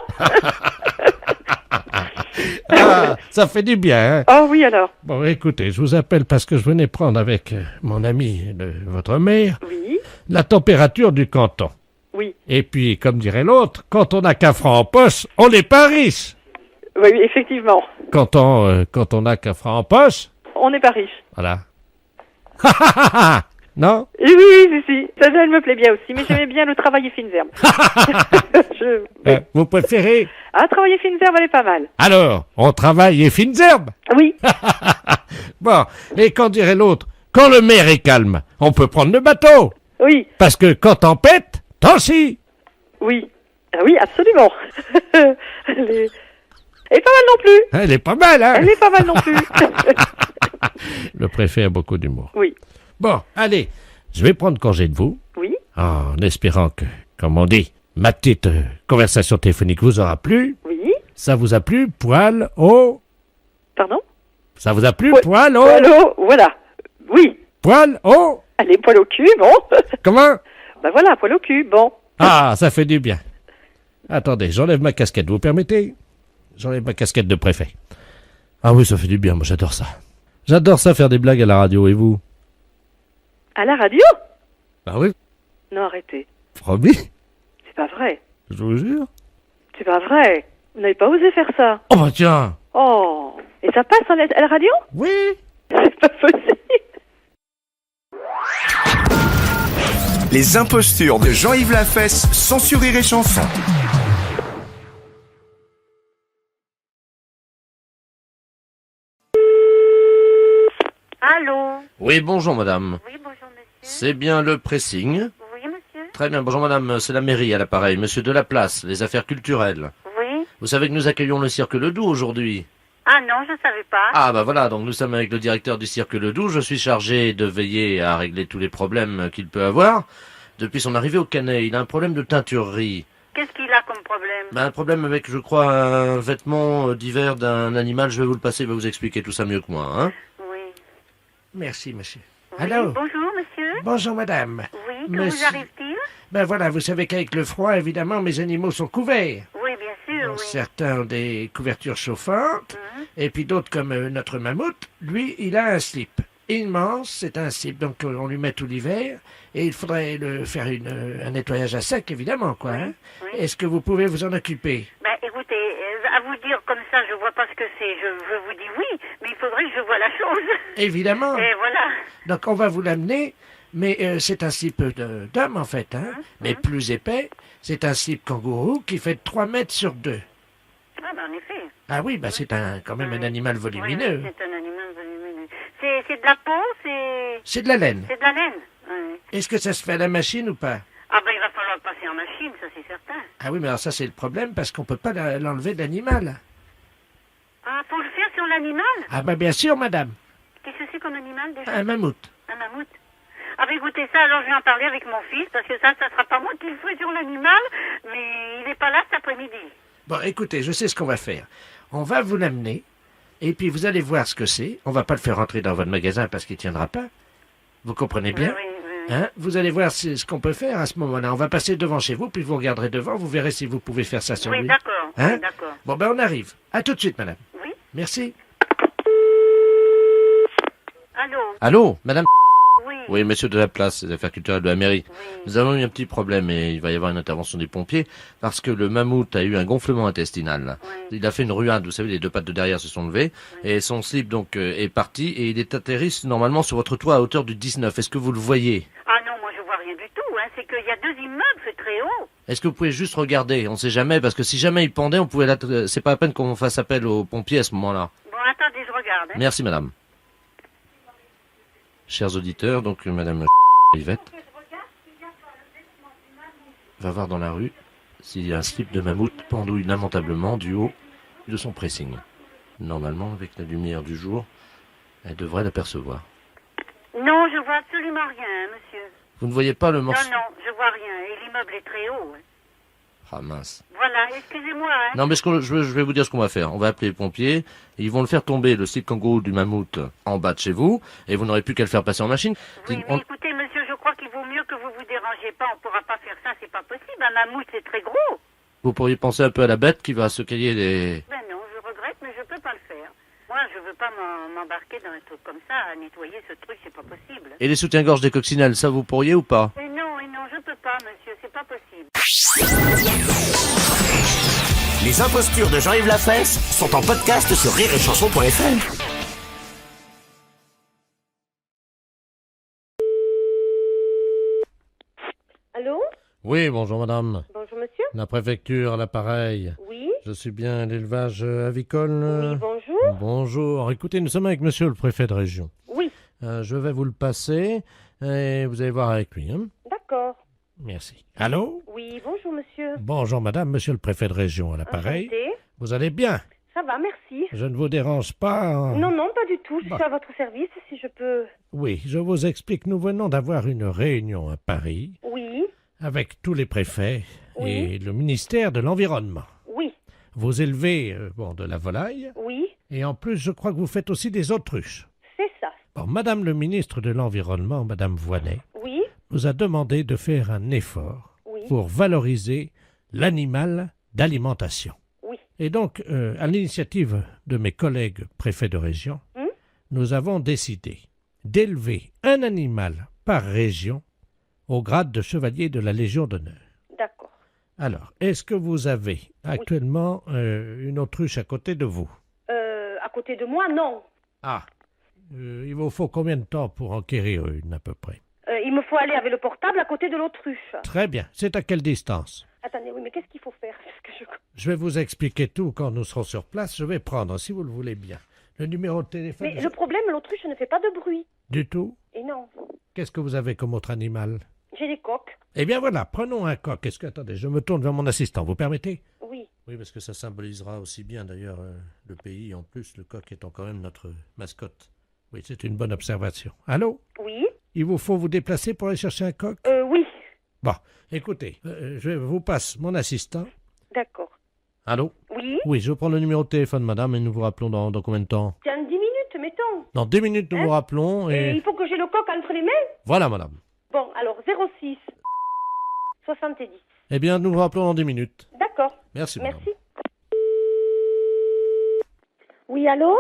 Ah, ça fait du bien, hein? Ah oui, alors. Bon, écoutez, je vous appelle parce que je venais prendre avec mon ami, votre maire, Oui, la température du canton. oui. Et puis, comme dirait l'autre, quand on n'a qu'un franc en poche, on n'est pas riche. Oui, effectivement. Quand on n'a qu'un franc en poche, On n'est pas riche. voilà. Non? Si. Ça, elle me plaît bien aussi, mais j'aimais bien le travail et fines herbes. Vous préférez? Ah, travail et fines herbes, elle est pas mal. Alors, on travaille et fines herbes. Oui. Bon, et quand dirait l'autre, quand le maire est calme, on peut prendre le bateau. Oui, Parce que quand tempête, t'en chie. oui. Ah oui, absolument. Elle est pas mal non plus. Elle est pas mal, hein? Elle est pas mal non plus. Le préfet a beaucoup d'humour. Oui, Bon, allez, je vais prendre congé de vous, oui. en espérant que, comme on dit, ma petite conversation téléphonique vous aura plu. Oui. Ça vous a plu, poil au... Pardon? Ça vous a plu, Ouais. poil au... Allô, voilà. Oui. Poil au... Allez, poil au cul, bon. Comment? Ben voilà, poil au cul, bon. Ah, ça fait du bien. Attendez, j'enlève ma casquette, vous permettez? J'enlève ma casquette de préfet. Ah oui, ça fait du bien, moi j'adore ça. J'adore ça, faire des blagues à la radio, et vous? À la radio? Bah oui, Non, arrêtez. promis, C'est pas vrai. je vous jure. C'est pas vrai. Vous n'avez pas osé faire ça. Oh bah tiens. Oh. Et ça passe à la radio? Oui. C'est pas possible. Les impostures de Jean-Yves Lafesse, sans sourire et chanson. Allô? Oui, bonjour madame. Oui, bonjour monsieur. C'est bien le pressing. Oui, monsieur? Très bien, bonjour madame, c'est la mairie à l'appareil, monsieur Delaplace, les affaires culturelles. Oui. Vous savez que nous accueillons le Cirque Ledoux aujourd'hui. Ah non, je savais pas. Ah bah voilà, donc nous sommes avec le directeur du Cirque Ledoux, je suis chargé de veiller à régler tous les problèmes qu'il peut avoir. Depuis son arrivée au Canet, il a un problème de teinturerie. Qu'est-ce qu'il a comme problème? Ben, un problème avec, je crois, un vêtement d'hiver d'un animal, je vais vous le passer, il va vous expliquer tout ça mieux que moi, hein. Oui. Merci monsieur. Oui. Allô? Bonjour, monsieur. Bonjour madame. Oui, que Monsieur- vous arrive-t-il? Ben voilà, vous savez qu'avec le froid, évidemment, mes animaux sont couverts. Oui, bien sûr, oui. Certains ont des couvertures chauffantes, Mhm. et puis d'autres, comme notre mammouth, lui, il a un slip. Immense, c'est un slip, donc on lui met tout l'hiver, et il faudrait le faire un nettoyage à sec, évidemment, quoi. Hein. oui. Est-ce que vous pouvez vous en occuper? Ben, écoutez, à vous dire comme ça, je vois pas ce que c'est. Je vous dis oui, mais il faudrait que je voie la chose. Évidemment. Et voilà. Donc on va vous l'amener, mais c'est un slip d'homme, en fait, hein, mais plus épais. C'est un slip kangourou qui fait 3 mètres sur 2. Ah, ben, en effet. Ah oui, bah c'est quand même un animal Oui, volumineux. oui, c'est un animal volumineux. C'est de la peau, c'est C'est de la laine. de la laine. Oui. Est-ce que ça se fait à la machine ou pas? Ah ben, il va falloir passer en machine, ça c'est certain. Ah oui, mais alors ça c'est le problème parce qu'on peut pas l'enlever de l'animal. Ah, faut le faire sur l'animal? Ah bah bien sûr, madame. Qu'est-ce que c'est comme animal déjà? Un mammouth. Un mammouth. Ah ben écoutez ça, alors je vais en parler avec mon fils, parce que ça sera pas moi qui le ferai sur l'animal, mais il n'est pas là cet après-midi. Bon, écoutez, je sais ce qu'on va faire. On va vous l'amener, et puis vous allez voir ce que c'est. On va pas le faire rentrer dans votre magasin parce qu'il tiendra pas. Vous comprenez bien? Oui, oui, oui. Hein, vous allez voir ce qu'on peut faire à ce moment-là. On va passer devant chez vous, puis vous regarderez devant, vous verrez si vous pouvez faire ça sur Oui, lui. d'accord. Hein? Oui, d'accord. Bon, ben on arrive. À tout de suite, madame. Oui. Merci. Allô? Allô, madame? Oui. Oui, monsieur de la place, des affaires culturelles de la mairie. Oui. Nous avons eu un petit problème et il va y avoir une intervention des pompiers parce que le mammouth a eu un gonflement intestinal. Oui. Il a fait une ruade, vous savez, les deux pattes de derrière se sont levées et son slip donc est parti et il est atterri normalement sur votre toit à hauteur du 19. Est-ce que vous le voyez? Ah non, moi je vois rien du tout. Hein. C'est qu'il y a 2 immeubles, c'est très haut. Est-ce que vous pouvez juste regarder? On sait jamais parce que si jamais il pendait, on pouvait c'est pas la peine qu'on fasse appel aux pompiers à ce moment-là. Bon, attendez, je regarde. Hein. Merci madame. Chers auditeurs, donc madame Yvette va voir dans la rue s'il y a un slip de mammouth pendouille lamentablement du haut de son pressing. Normalement, avec la lumière du jour, elle devrait l'apercevoir. Non, je vois absolument rien, monsieur. Vous ne voyez pas le morceau? Non, non, je vois rien. Et l'immeuble est très haut. Hein. Ah mince. Voilà, excusez-moi. Hein. Non mais je vais vous dire ce qu'on va faire. On va appeler les pompiers, et ils vont le faire tomber, le slip kangourou du mammouth, en bas de chez vous, et vous n'aurez plus qu'à le faire passer en machine. Oui, mais écoutez, monsieur, je crois qu'il vaut mieux que vous vous dérangez pas. On ne pourra pas faire ça, c'est pas possible. Un mammouth, c'est très gros. Vous pourriez penser un peu à la bête qui va se cailler les... Ben non, je regrette, mais je peux pas le faire. Moi, je veux pas m'embarquer dans un truc comme ça. À nettoyer ce truc, c'est pas possible. Et les soutiens-gorge des coccinelles, ça vous pourriez ou pas? Et non, je peux pas, monsieur, c'est pas possible. Les impostures de Jean-Yves Lafesse sont en podcast sur rireetchanson.fr. Allô? Oui, bonjour madame. Bonjour, monsieur. La préfecture à l'appareil. Oui. Je suis bien à l'élevage avicole. Oui, bonjour. Bonjour. Écoutez, nous sommes avec monsieur le préfet de région. Oui. Je vais vous le passer et vous allez voir avec lui. Hein? D'accord. Merci. Allô? Oui, bonjour, monsieur. Bonjour madame, monsieur le préfet de région à l'appareil. Enchantée. Vous allez bien? Ça va, merci. Je ne vous dérange pas? Hein? Non, non, pas du tout. Je Bah. suis à votre service, si je peux... Oui, je vous explique. Nous venons d'avoir une réunion à Paris Oui, avec tous les préfets Oui. et le ministère de l'Environnement. oui, Vous élevez de la volaille oui, et en plus, je crois que vous faites aussi des autruches. c'est ça. Bon, madame le ministre de l'Environnement, madame Voynet, Oui, nous a demandé de faire un effort oui, pour valoriser l'animal d'alimentation. oui. Et donc, à l'initiative de mes collègues préfets de région, nous avons décidé d'élever un animal par région au grade de chevalier de la Légion d'honneur. D'accord. Alors, est-ce que vous avez actuellement une autruche à côté de vous? À côté de moi, non. Ah, il vous faut combien de temps pour enquérir une à peu près? Il me faut aller avec le portable à côté de l'autruche. Très bien. C'est à quelle distance? Attendez, oui, mais qu'est-ce qu'il faut faire? Parce que Je vais vous expliquer tout quand nous serons sur place. Je vais prendre, si vous le voulez bien, le numéro de téléphone. Mais le problème, l'autruche ne fait pas de bruit. Du tout? Et non. Qu'est-ce que vous avez comme autre animal? J'ai des coques. Eh bien voilà, prenons un coq. Est-ce que, attendez, je me tourne vers mon assistant, vous permettez? Oui. Oui, parce que ça symbolisera aussi bien d'ailleurs le pays. En plus, le coq étant quand même notre mascotte. Oui, c'est une bonne observation. Allô? Oui. Il vous faut vous déplacer pour aller chercher un coq? Oui. Bon, écoutez, je vous passe mon assistant. D'accord. Allô? Oui. Oui, je prends le numéro de téléphone, madame, et nous vous rappelons dans combien de temps? Tiens, 10 minutes, mettons. Dans 10 minutes, nous vous rappelons Et et... il faut que j'ai le coq entre les mains. Voilà, madame. Bon, alors 06 70. Eh bien, nous vous rappelons dans 10 minutes. D'accord. Merci, madame. Merci. Oui, allô?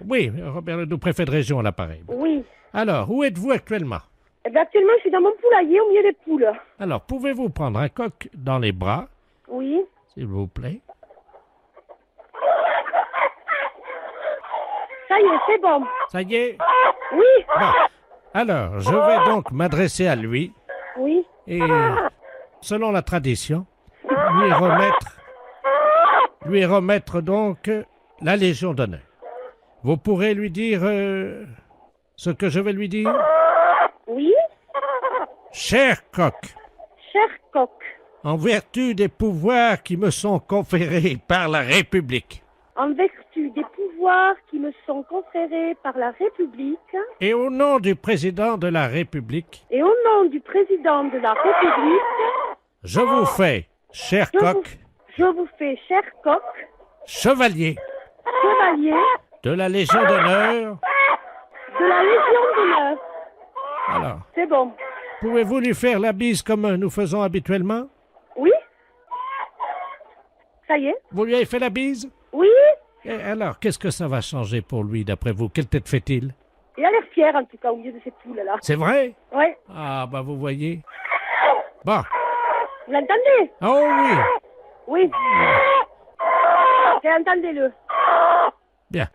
Oui, Robert Ledoux, préfet de région à l'appareil. Oui. Alors, où êtes-vous actuellement? Eh bien, actuellement, je suis dans mon poulailler au milieu des poules. Alors, pouvez-vous prendre un coq dans les bras, Oui. s'il vous plaît? Ça y est, c'est bon. Ça y est? Oui. Bon. Alors, je vais donc m'adresser à lui Oui. et, selon la tradition, lui remettre donc la Légion d'honneur. Vous pourrez lui dire ce que je vais lui dire? Oui. Cher coq, Cher coq, en vertu des pouvoirs qui me sont conférés par la République, en vertu des pouvoirs qui me sont conférés par la République et au nom du président de la République, et au nom du président de la République, je vous fais, cher coq, je vous fais, cher coq, chevalier chevalier de la Légion d'honneur. de la Légion d'honneur. Alors, C'est bon. Pouvez-vous lui faire la bise comme nous faisons habituellement? Oui? Ça y est? Vous lui avez fait la bise? Oui? Et alors, qu'est-ce que ça va changer pour lui, d'après vous? Quelle tête fait-il? Il a l'air fier, en tout cas, au milieu de ces poules, là. C'est vrai? Ouais. Ah, bah vous voyez. Bon. Vous l'entendez? Oh oui. Oui. Et entendez-le. Bien.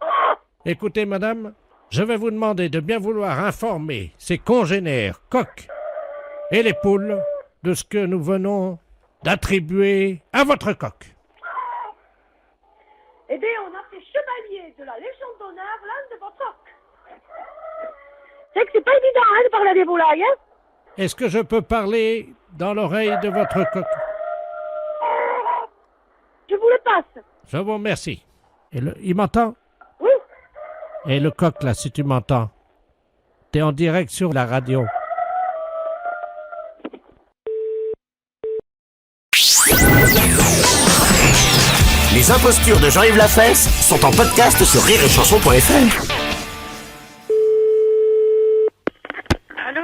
Écoutez, madame, je vais vous demander de bien vouloir informer ses congénères, coqs et les poules de ce que nous venons d'attribuer à votre coq. Eh bien, on a fait chevalier de la Légion d'honneur l'un de vos coqs. C'est que c'est pas évident, hein, de parler à des volailles, hein? Est-ce que je peux parler dans l'oreille de votre coq? Je vous le passe. Je vous remercie. Et il m'entend? Oui. Et le coq, là, si tu m'entends, t'es en direct sur la radio. Les impostures de Jean-Yves Lafesse sont en podcast sur rireetchanson.fr. Allô?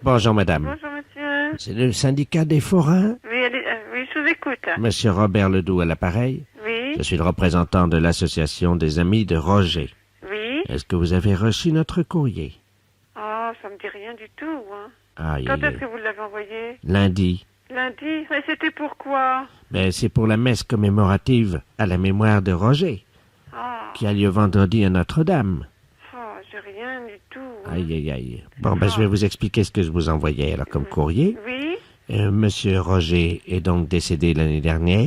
Bonjour, madame. Bonjour, monsieur. C'est le syndicat des forains? Oui, oui, je vous écoute. Monsieur Robert Ledoux à l'appareil. Oui, Je suis le représentant de l'association des amis de Roger. oui. Est-ce que vous avez reçu notre courrier? Oh, ça me dit rien du tout, hein. Aïe, Quand aïe, est-ce aïe. que vous l'avez envoyé? Lundi. Lundi? Mais c'était pourquoi? Ben, c'est pour la messe commémorative à la mémoire de Roger, Ah, qui a lieu vendredi à Notre-Dame. oh, j'ai rien du tout. hein. Aïe, aïe, aïe. Bon, ben, je vais vous expliquer ce que je vous envoyais, alors, comme courrier. Oui, Monsieur Roger est donc décédé l'année dernière.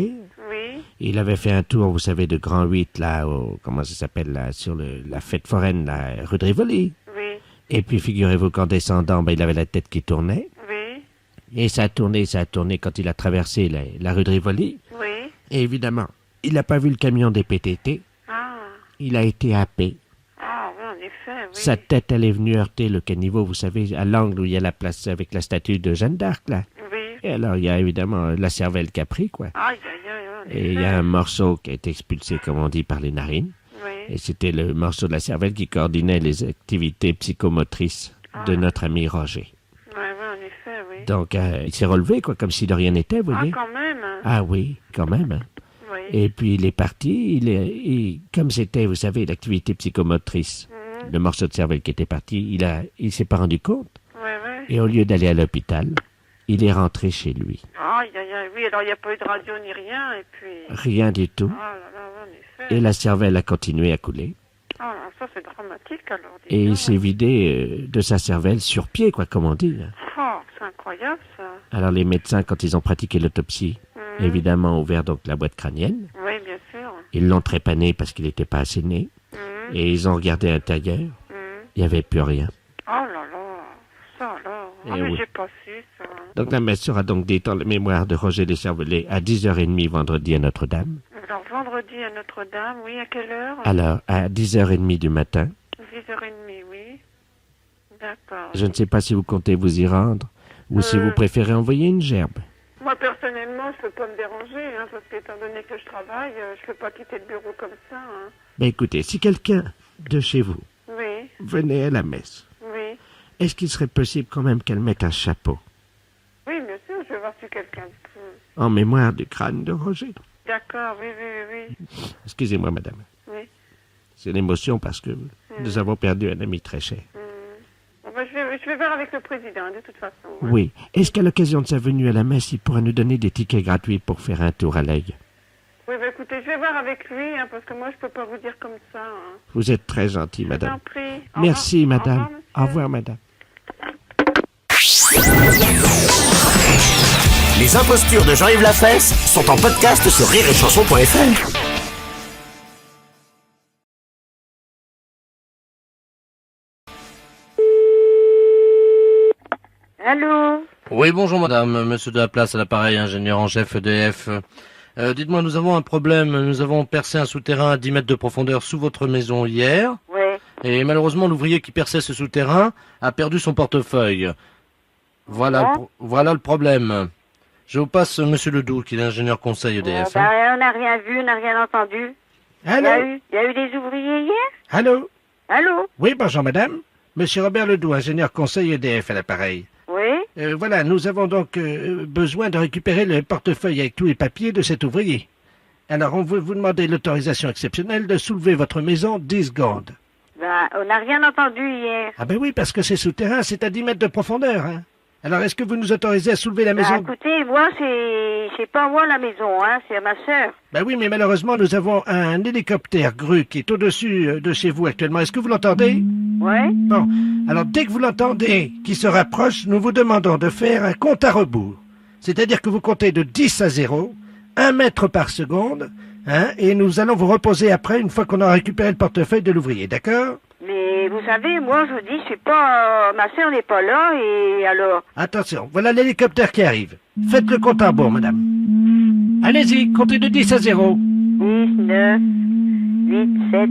oui, Il avait fait un tour, vous savez, de Grand 8, là, comment ça s'appelle, là, sur la fête foraine, là, rue de Rivoli. oui, Et puis, figurez-vous qu'en descendant, ben, il avait la tête qui tournait. oui, Et ça a tourné quand il a traversé la rue de Rivoli. oui. Et évidemment, il n'a pas vu le camion des PTT. Ah, Il a été happé. ah, oui, en effet, oui. Sa tête, elle est venue heurter le caniveau, vous savez, à l'angle où il y a la place avec la statue de Jeanne d'Arc, là. Oui. Et alors, il y a évidemment la cervelle qui a pris, quoi. Aïe, aïe, aïe, en Et il y a un morceau qui a été expulsé, comme on dit, par les narines. Oui. Et c'était le morceau de la cervelle qui coordonnait les activités psychomotrices de notre ami Roger. Ouais, ouais, en effet, oui. Donc, il s'est relevé, quoi, comme si de rien n'était, vous Ah, voyez. quand même. Ah oui, quand même. Hein. Oui. Et puis, il est parti. Comme c'était, vous savez, l'activité psychomotrice, le morceau de cervelle qui était parti, il s'est pas rendu compte. Ouais, ouais. Et au lieu d'aller à l'hôpital, il est rentré chez lui. Aïe, aïe, aïe, oui, alors il n'y a pas eu de radio ni rien, et puis... Rien du tout. Oh là là, en effet. Et la cervelle a continué à couler. Oh, ça c'est dramatique alors. dis Et il donc. s'est vidé de sa cervelle sur pied, quoi, comme on dit. Hein. Oh, c'est incroyable ça. Alors les médecins, quand ils ont pratiqué l'autopsie, évidemment ouvert donc la boîte crânienne, Oui, bien sûr. ils l'ont trépané parce qu'il n'était pas assez né, et ils ont regardé à l'intérieur, il n'y avait plus rien. Oh là là, ça alors. Eh Ah, mais oui. j'ai pas su ça. Donc la messe sera donc dite en la mémoire de Roger Descervelets à 10h30 vendredi à Notre-Dame. Alors vendredi à Notre-Dame, oui, à quelle heure? Alors à 10h30 du matin, 10h30, oui. D'accord. je ne sais pas si vous comptez vous y rendre, ou si vous préférez envoyer une gerbe. Moi personnellement, je peux pas me déranger, hein, parce qu'étant donné que je travaille, je peux pas quitter le bureau comme ça. Hein. Ben écoutez, si quelqu'un de chez vous Oui, venait à la messe, oui. est-ce qu'il serait possible quand même qu'elle mette un chapeau Oui, bien sûr, je vais voir si quelqu'un peut. en mémoire du crâne de Roger? D'accord, oui, oui, oui. Excusez-moi, madame. Oui. C'est l'émotion parce que nous avons perdu un ami très cher. Bon, ben, je vais voir avec le président, de toute façon. hein. Oui. Est-ce qu'à l'occasion de sa venue à la messe, il pourra nous donner des tickets gratuits pour faire un tour à l'œil? Oui, ben, écoutez, je vais voir avec lui, hein, parce que moi, je peux pas vous dire comme ça. Hein. Vous êtes très gentil, Je vous en madame. prie. Au Merci, revoir. madame. Au revoir, monsieur. Au revoir, madame. Les impostures de Jean-Yves Lafesse sont en podcast sur rireetchanson.fr. Allô? Oui, bonjour madame, monsieur de la place à l'appareil, ingénieur en chef EDF. Dites-moi, nous avons un problème, nous avons percé un souterrain à 10 mètres de profondeur sous votre maison hier, Oui. et malheureusement l'ouvrier qui perçait ce souterrain a perdu son portefeuille. Voilà, voilà le problème. Je vous passe monsieur Ledoux, qui est l'ingénieur conseil EDF. hein. On n'a rien vu, on n'a rien entendu. Allô? Il y a eu des ouvriers hier? Allô? Allô? Oui, bonjour, madame. Monsieur Robert Ledoux, ingénieur conseil EDF à l'appareil. Oui? Voilà, nous avons donc besoin de récupérer le portefeuille avec tous les papiers de cet ouvrier. Alors, on veut vous demander l'autorisation exceptionnelle de soulever votre maison 10 secondes. Ben, on n'a rien entendu hier. Ah ben oui, parce que c'est souterrain, c'est à 10 mètres de profondeur. Hein. Alors, est-ce que vous nous autorisez à soulever la maison? Écoutez, moi, c'est pas moi la maison, hein, c'est à ma sœur. Ben oui, mais malheureusement, nous avons un hélicoptère grue qui est au-dessus de chez vous actuellement. Est-ce que vous l'entendez? Ouais. Bon, alors dès que vous l'entendez, qui se rapproche, nous vous demandons de faire un compte à rebours. C'est-à-dire que vous comptez de 10 à 0, 1 mètre par seconde, hein, et nous allons vous reposer après, une fois qu'on aura récupéré le portefeuille de l'ouvrier, d'accord? Mais vous savez, moi, je vous dis, je suis pas... ma sœur n'est pas là, et alors... Attention, voilà l'hélicoptère qui arrive. Faites le compte à rebours, madame. Allez-y, comptez de 10 à 0. 10, 9, 8, 7...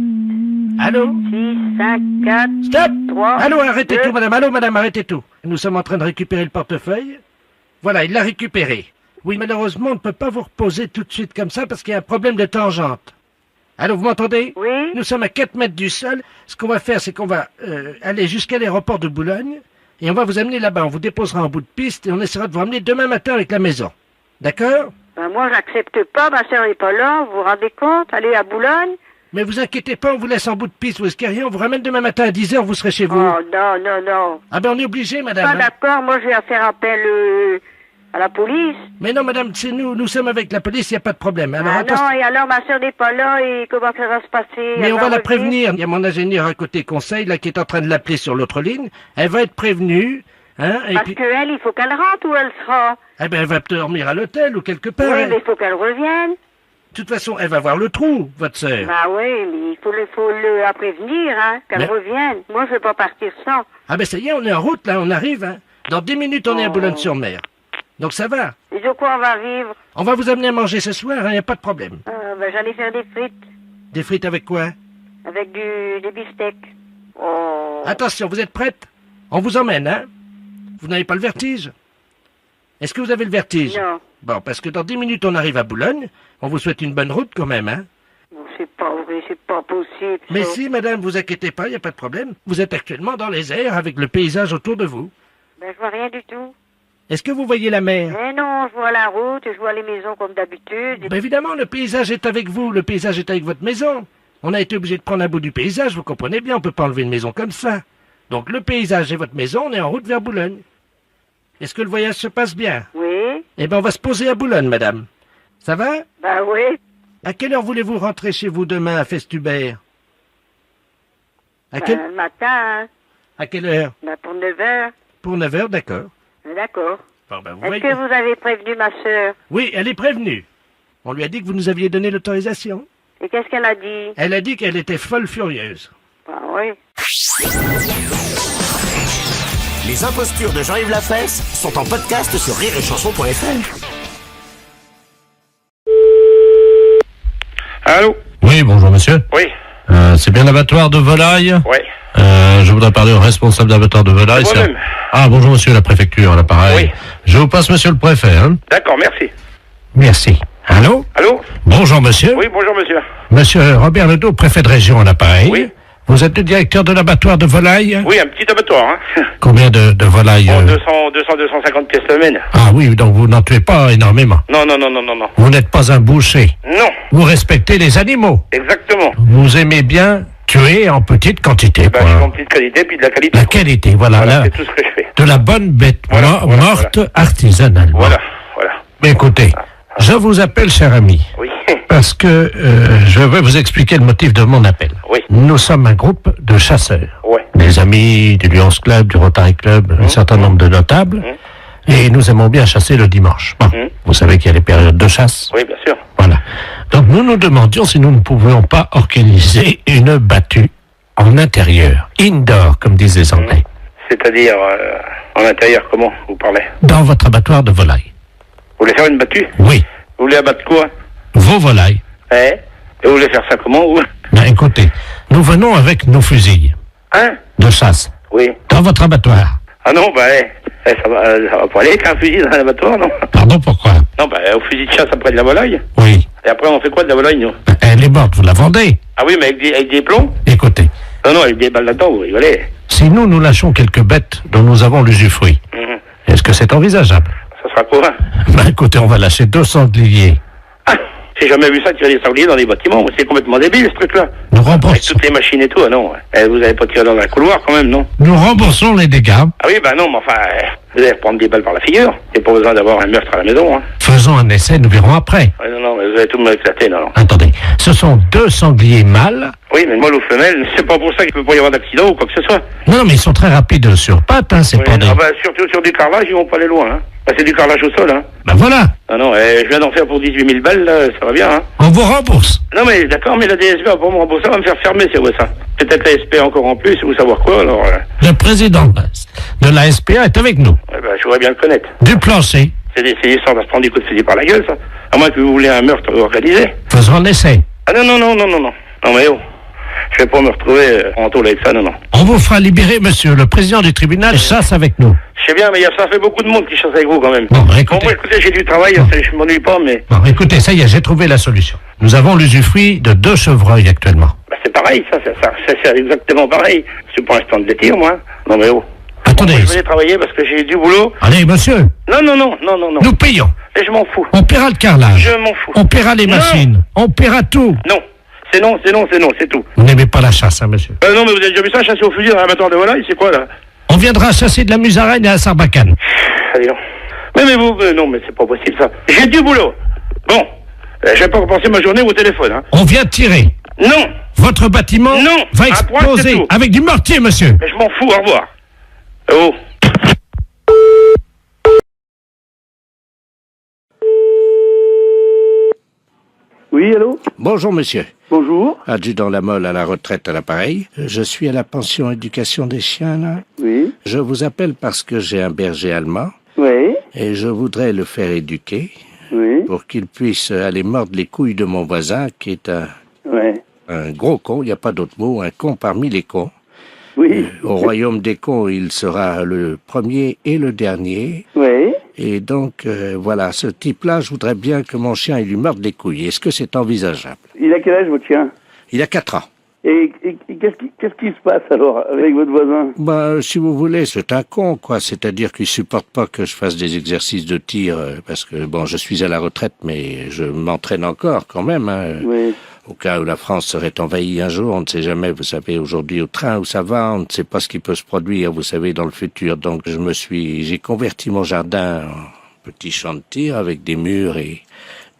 Allô? 6, 5, 4... Stop! 3... Allô, arrêtez 2. tout, madame. Allô, madame, arrêtez tout. Nous sommes en train de récupérer le portefeuille. Voilà, il l'a récupéré. Oui, malheureusement, on ne peut pas vous reposer tout de suite comme ça parce qu'il y a un problème de tangente. Allô, vous m'entendez? Oui. Nous sommes à 4 mètres du sol. Ce qu'on va faire, c'est qu'on va aller jusqu'à l'aéroport de Boulogne et on va vous amener là-bas. On vous déposera en bout de piste et on essaiera de vous ramener demain matin avec la maison. D'accord? Ben moi, j'accepte pas, ma sœur n'est pas là, vous vous rendez compte? Allez à Boulogne? Mais vous inquiétez pas, on vous laisse en bout de piste, vous risquez rien. On vous ramène demain matin à 10h, vous serez chez vous. Oh, non, non, non. Ah ben on est obligé, madame. Pas hein. d'accord, moi, je vais faire appel à la police. Mais non, madame, c'est nous sommes avec la police, il n'y a pas de problème. Alors, Ah attention. non, et alors, ma sœur n'est pas là, et comment ça va se passer? Mais Elle on va la revenir? prévenir. Il y a mon ingénieur à côté conseil, là, qui est en train de l'appeler sur l'autre ligne. Elle va être prévenue, hein, et Parce puis... qu'elle, il faut qu'elle rentre, où elle sera? Eh ben, elle va dormir à l'hôtel ou quelque part. Oui, hein. mais il faut qu'elle revienne. De toute façon, elle va voir le trou, votre sœur. Bah oui, mais il faut la prévenir, hein, qu'elle Mais- revienne. Moi, je vais pas partir sans. Ah ben, ça y est, on est en route, là, on arrive, hein. Dans 10 minutes, on est à Boulogne-sur-Mer. Donc ça va. Et de quoi on va vivre? On va vous amener à manger ce soir, il n'y a pas de problème. Ben, j'allais faire des frites Des frites avec quoi? avec des beefsteaks. Oh. Attention, vous êtes prête? On vous emmène, hein? Vous n'avez pas le vertige? Est-ce que vous avez le vertige? Non. Bon, parce que dans 10 minutes, on arrive à Boulogne. On vous souhaite une bonne route quand même, hein? Non, c'est pas vrai, c'est pas possible. Mais ça. si, madame, vous inquiétez pas, il n'y a pas de problème. Vous êtes actuellement dans les airs avec le paysage autour de vous. Ben, je vois rien du tout. Est-ce que vous voyez la mer? Mais non, je vois la route, je vois les maisons comme d'habitude. Ben évidemment, le paysage est avec vous, le paysage est avec votre maison. On a été obligé de prendre un bout du paysage, vous comprenez bien, on peut pas enlever une maison comme ça. Donc le paysage est votre maison, on est en route vers Boulogne. Est-ce que le voyage se passe bien? Oui, Eh ben on va se poser à Boulogne, madame. Ça va? ben oui. À quelle heure voulez-vous rentrer chez vous demain à Festubert? À Ben, quelle... le matin, hein. À quelle heure? Ben, pour 9h. Pour 9h, d'accord. D'accord. Bon, ben, vous Est-ce voyez... que vous avez prévenu ma sœur? Oui, elle est prévenue. On lui a dit que vous nous aviez donné l'autorisation. Et qu'est-ce qu'elle a dit? Elle a dit qu'elle était folle furieuse. Ben oui. Les impostures de Jean-Yves Lafesse sont en podcast sur rireetchanson.fr. Allô? Oui, bonjour monsieur. Oui, C'est bien l'abattoir de volaille? oui. Je voudrais parler au responsable d'abattoir de volaille. C'est moi-même. Ah, bonjour monsieur la préfecture, à l'appareil. Oui. Je vous passe monsieur le préfet, hein. D'accord, merci. Merci. Allô? Allô? Bonjour monsieur. Oui, bonjour monsieur. Monsieur Robert Ledoux, préfet de région à l'appareil. Oui. Vous êtes le directeur de l'abattoir de volaille? Oui, un petit abattoir, hein. Combien de volailles? 250 pièces semaine. Ah oui, donc vous n'en tuez pas énormément. Non, non, non, non, non, non. Vous n'êtes pas un boucher. Non, Vous respectez les animaux. exactement. Vous aimez bien tuer en petite quantité. Ben, quoi. je suis en petite qualité, puis de la qualité. La quoi. qualité, voilà. Voilà, là, c'est tout ce que je fais. de la bonne bête Voilà, voilà, morte artisanalement. Voilà, voilà. Mais écoutez, je vous appelle, cher ami, Oui, parce que je vais vous expliquer le motif de mon appel. oui, Nous sommes un groupe de chasseurs. ouais. Des amis du Lions Club, du Rotary Club, un certain nombre de notables. Et nous aimons bien chasser le dimanche. Bon, vous savez qu'il y a les périodes de chasse. Oui, bien sûr. Voilà. Donc nous nous demandions si nous ne pouvions pas organiser une battue en intérieur, indoor, comme disent les Anglais, C'est-à-dire, en intérieur, comment vous parlez? dans votre abattoir de volailles. Vous voulez faire une battue? Oui, Vous voulez abattre quoi? vos volailles. Hein? Et vous voulez faire ça comment, vous? Ben, écoutez, nous venons avec nos fusils Hein? de chasse Oui. dans votre abattoir. Ah non, bah, ça va pas aller avec un fusil dans un abattoir, non? Pardon, pourquoi? Non, bah, au fusil de chasse après de la volaille. Oui. Et après, on fait quoi de la volaille, nous? Ben, elle est morte, vous la vendez. Ah oui, mais avec des plombs? Écoutez, Non, non, avec des balles là-dedans, vous rigolez. si nous lâchons quelques bêtes dont nous avons l'usufruit, Est-ce que c'est envisageable? Ça sera quoi, hein? Ben écoutez, on va lâcher 2 sangliers. Ah, j'ai jamais vu ça, tirer des sangliers dans les bâtiments. C'est complètement débile, ce truc-là. Nous Avec remboursons, toutes les machines et tout, ah non. Vous avez pas tiré dans un couloir, quand même, non? nous remboursons les dégâts. Ah oui, bah non, mais enfin, vous allez reprendre des balles par la figure. Il n'y a pas besoin d'avoir un meurtre à la maison, hein. Faisons un essai, nous verrons après. Ouais, non, mais vous allez tout me éclater, non. Attendez, ce sont 2 sangliers mâles. Oui, mais mâle ou femelle, c'est pas pour ça qu'il peut pas y avoir d'accident ou quoi que ce soit. Non, mais ils sont très rapides sur pattes, hein, c'est Oui, pas des... ah bah, surtout sur du carrelage, ils vont pas aller loin, hein. Bah, c'est du carrelage au sol, hein. Ben voilà, Ah non, je viens d'en faire pour 18 000 balles, là, ça va bien, hein. on vous rembourse. Non, mais d'accord, mais la DSB va pas me rembourser, va me faire fermer, c'est vrai ça. Peut-être la SP encore en plus, ou savoir quoi, alors... Le président de la SPA est avec nous. Ouais, bah, je voudrais bien le connaître. Du plancher. C'est d'essayer ça, on va se prendre des coups de fusil par la gueule, ça. À moins que vous voulez un meurtre organisé. Faisons un essai. Ah non, non, non, non, non, non. Non, mais oh, je vais pas me retrouver en tôle avec ça, non, non. On vous fera libérer, monsieur. Le président du tribunal chasse avec nous. Je sais bien, mais ça fait beaucoup de monde qui chasse avec vous, quand même. Bon, Bon, écoutez. moi, écoutez, j'ai du travail, Bon. je m'ennuie pas, mais... Bon, écoutez, ça y est, j'ai trouvé la solution. Nous avons l'usufruit de 2 chevreuils actuellement. Bah, c'est pareil, ça, c'est exactement pareil. C'est pour l'instant de les tirs, moi. Non, mais oh. Attendez. Moi, je vais aller travailler parce que j'ai du boulot. Allez, monsieur, Non, non, non, non, non, non. nous payons. Et je m'en fous. On paiera le carrelage. Je m'en fous. On paiera les Non. machines. On paiera tout. Non. C'est non, c'est non, c'est non, c'est tout. Vous n'aimez pas la chasse, hein, monsieur? Non, mais vous avez déjà vu ça, chasser au fusil dans un batteur de volaille, c'est quoi, là? On viendra chasser de la musaraigne à Sarbacane. Allez, non. Mais vous, non, mais c'est pas possible, ça. J'ai du boulot. Bon. Je vais pas repenser ma journée au téléphone, hein. On vient tirer. Non. Votre bâtiment Non. va À point, c'est exploser tout. avec du mortier, monsieur. Mais je m'en fous, au revoir. Oh. Oui, allô? Bonjour, monsieur. Bonjour. Adjudant Lamolle à la retraite à l'appareil. Je suis à la pension éducation des chiens, là. Oui. Je vous appelle parce que j'ai un berger allemand Oui. et je voudrais le faire éduquer Oui. pour qu'il puisse aller mordre les couilles de mon voisin qui est Oui. un gros con, il n'y a pas d'autre mot, un con parmi les cons. Oui. Au royaume des cons, il sera le premier et le dernier. Oui. Et donc, voilà, ce type-là, je voudrais bien que mon chien il lui morde les couilles. Est-ce que c'est envisageable? Il a quel âge, votre chien? Il a 4 ans. Et qu'est-ce qui se passe, alors, avec votre voisin? Bah, si vous voulez, c'est un con, quoi. C'est-à-dire qu'il supporte pas que je fasse des exercices de tir, parce que, bon, je suis à la retraite, mais je m'entraîne encore, quand même, hein. Oui. Au cas où la France serait envahie un jour, on ne sait jamais, vous savez, aujourd'hui au train où ça va, on ne sait pas ce qui peut se produire, vous savez, dans le futur. Donc j'ai converti mon jardin en petit champ de tir avec des murs et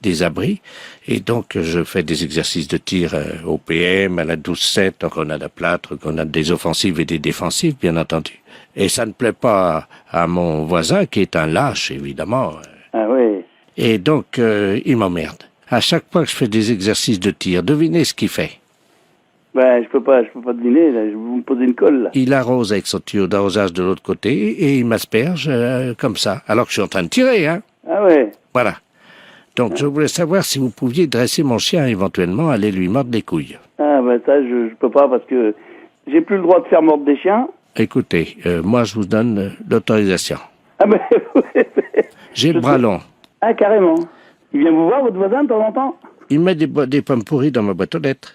des abris. Et donc je fais des exercices de tir au PM, à la 12-7, en grenade à plâtre, grenade des offensives et des défensives, bien entendu. Et ça ne plaît pas à mon voisin, qui est un lâche, évidemment. Ah oui. Et donc il m'emmerde. À chaque fois que je fais des exercices de tir, devinez ce qu'il fait. Ben, je peux pas deviner, là. Vous me posez une colle, là. Il arrose avec son tuyau d'arrosage de l'autre côté et il m'asperge comme ça, alors que je suis en train de tirer, hein. Ah ouais. Voilà. Donc je voulais savoir si vous pouviez dresser mon chien éventuellement, aller lui mordre les couilles. Ah ben ça, je peux pas, parce que j'ai plus le droit de faire mordre des chiens. Écoutez, moi je vous donne l'autorisation. Ah ben, J'ai le bras long. ah carrément. Il vient vous voir, votre voisin, de temps en temps? Il met des pommes pourries dans ma boîte aux lettres.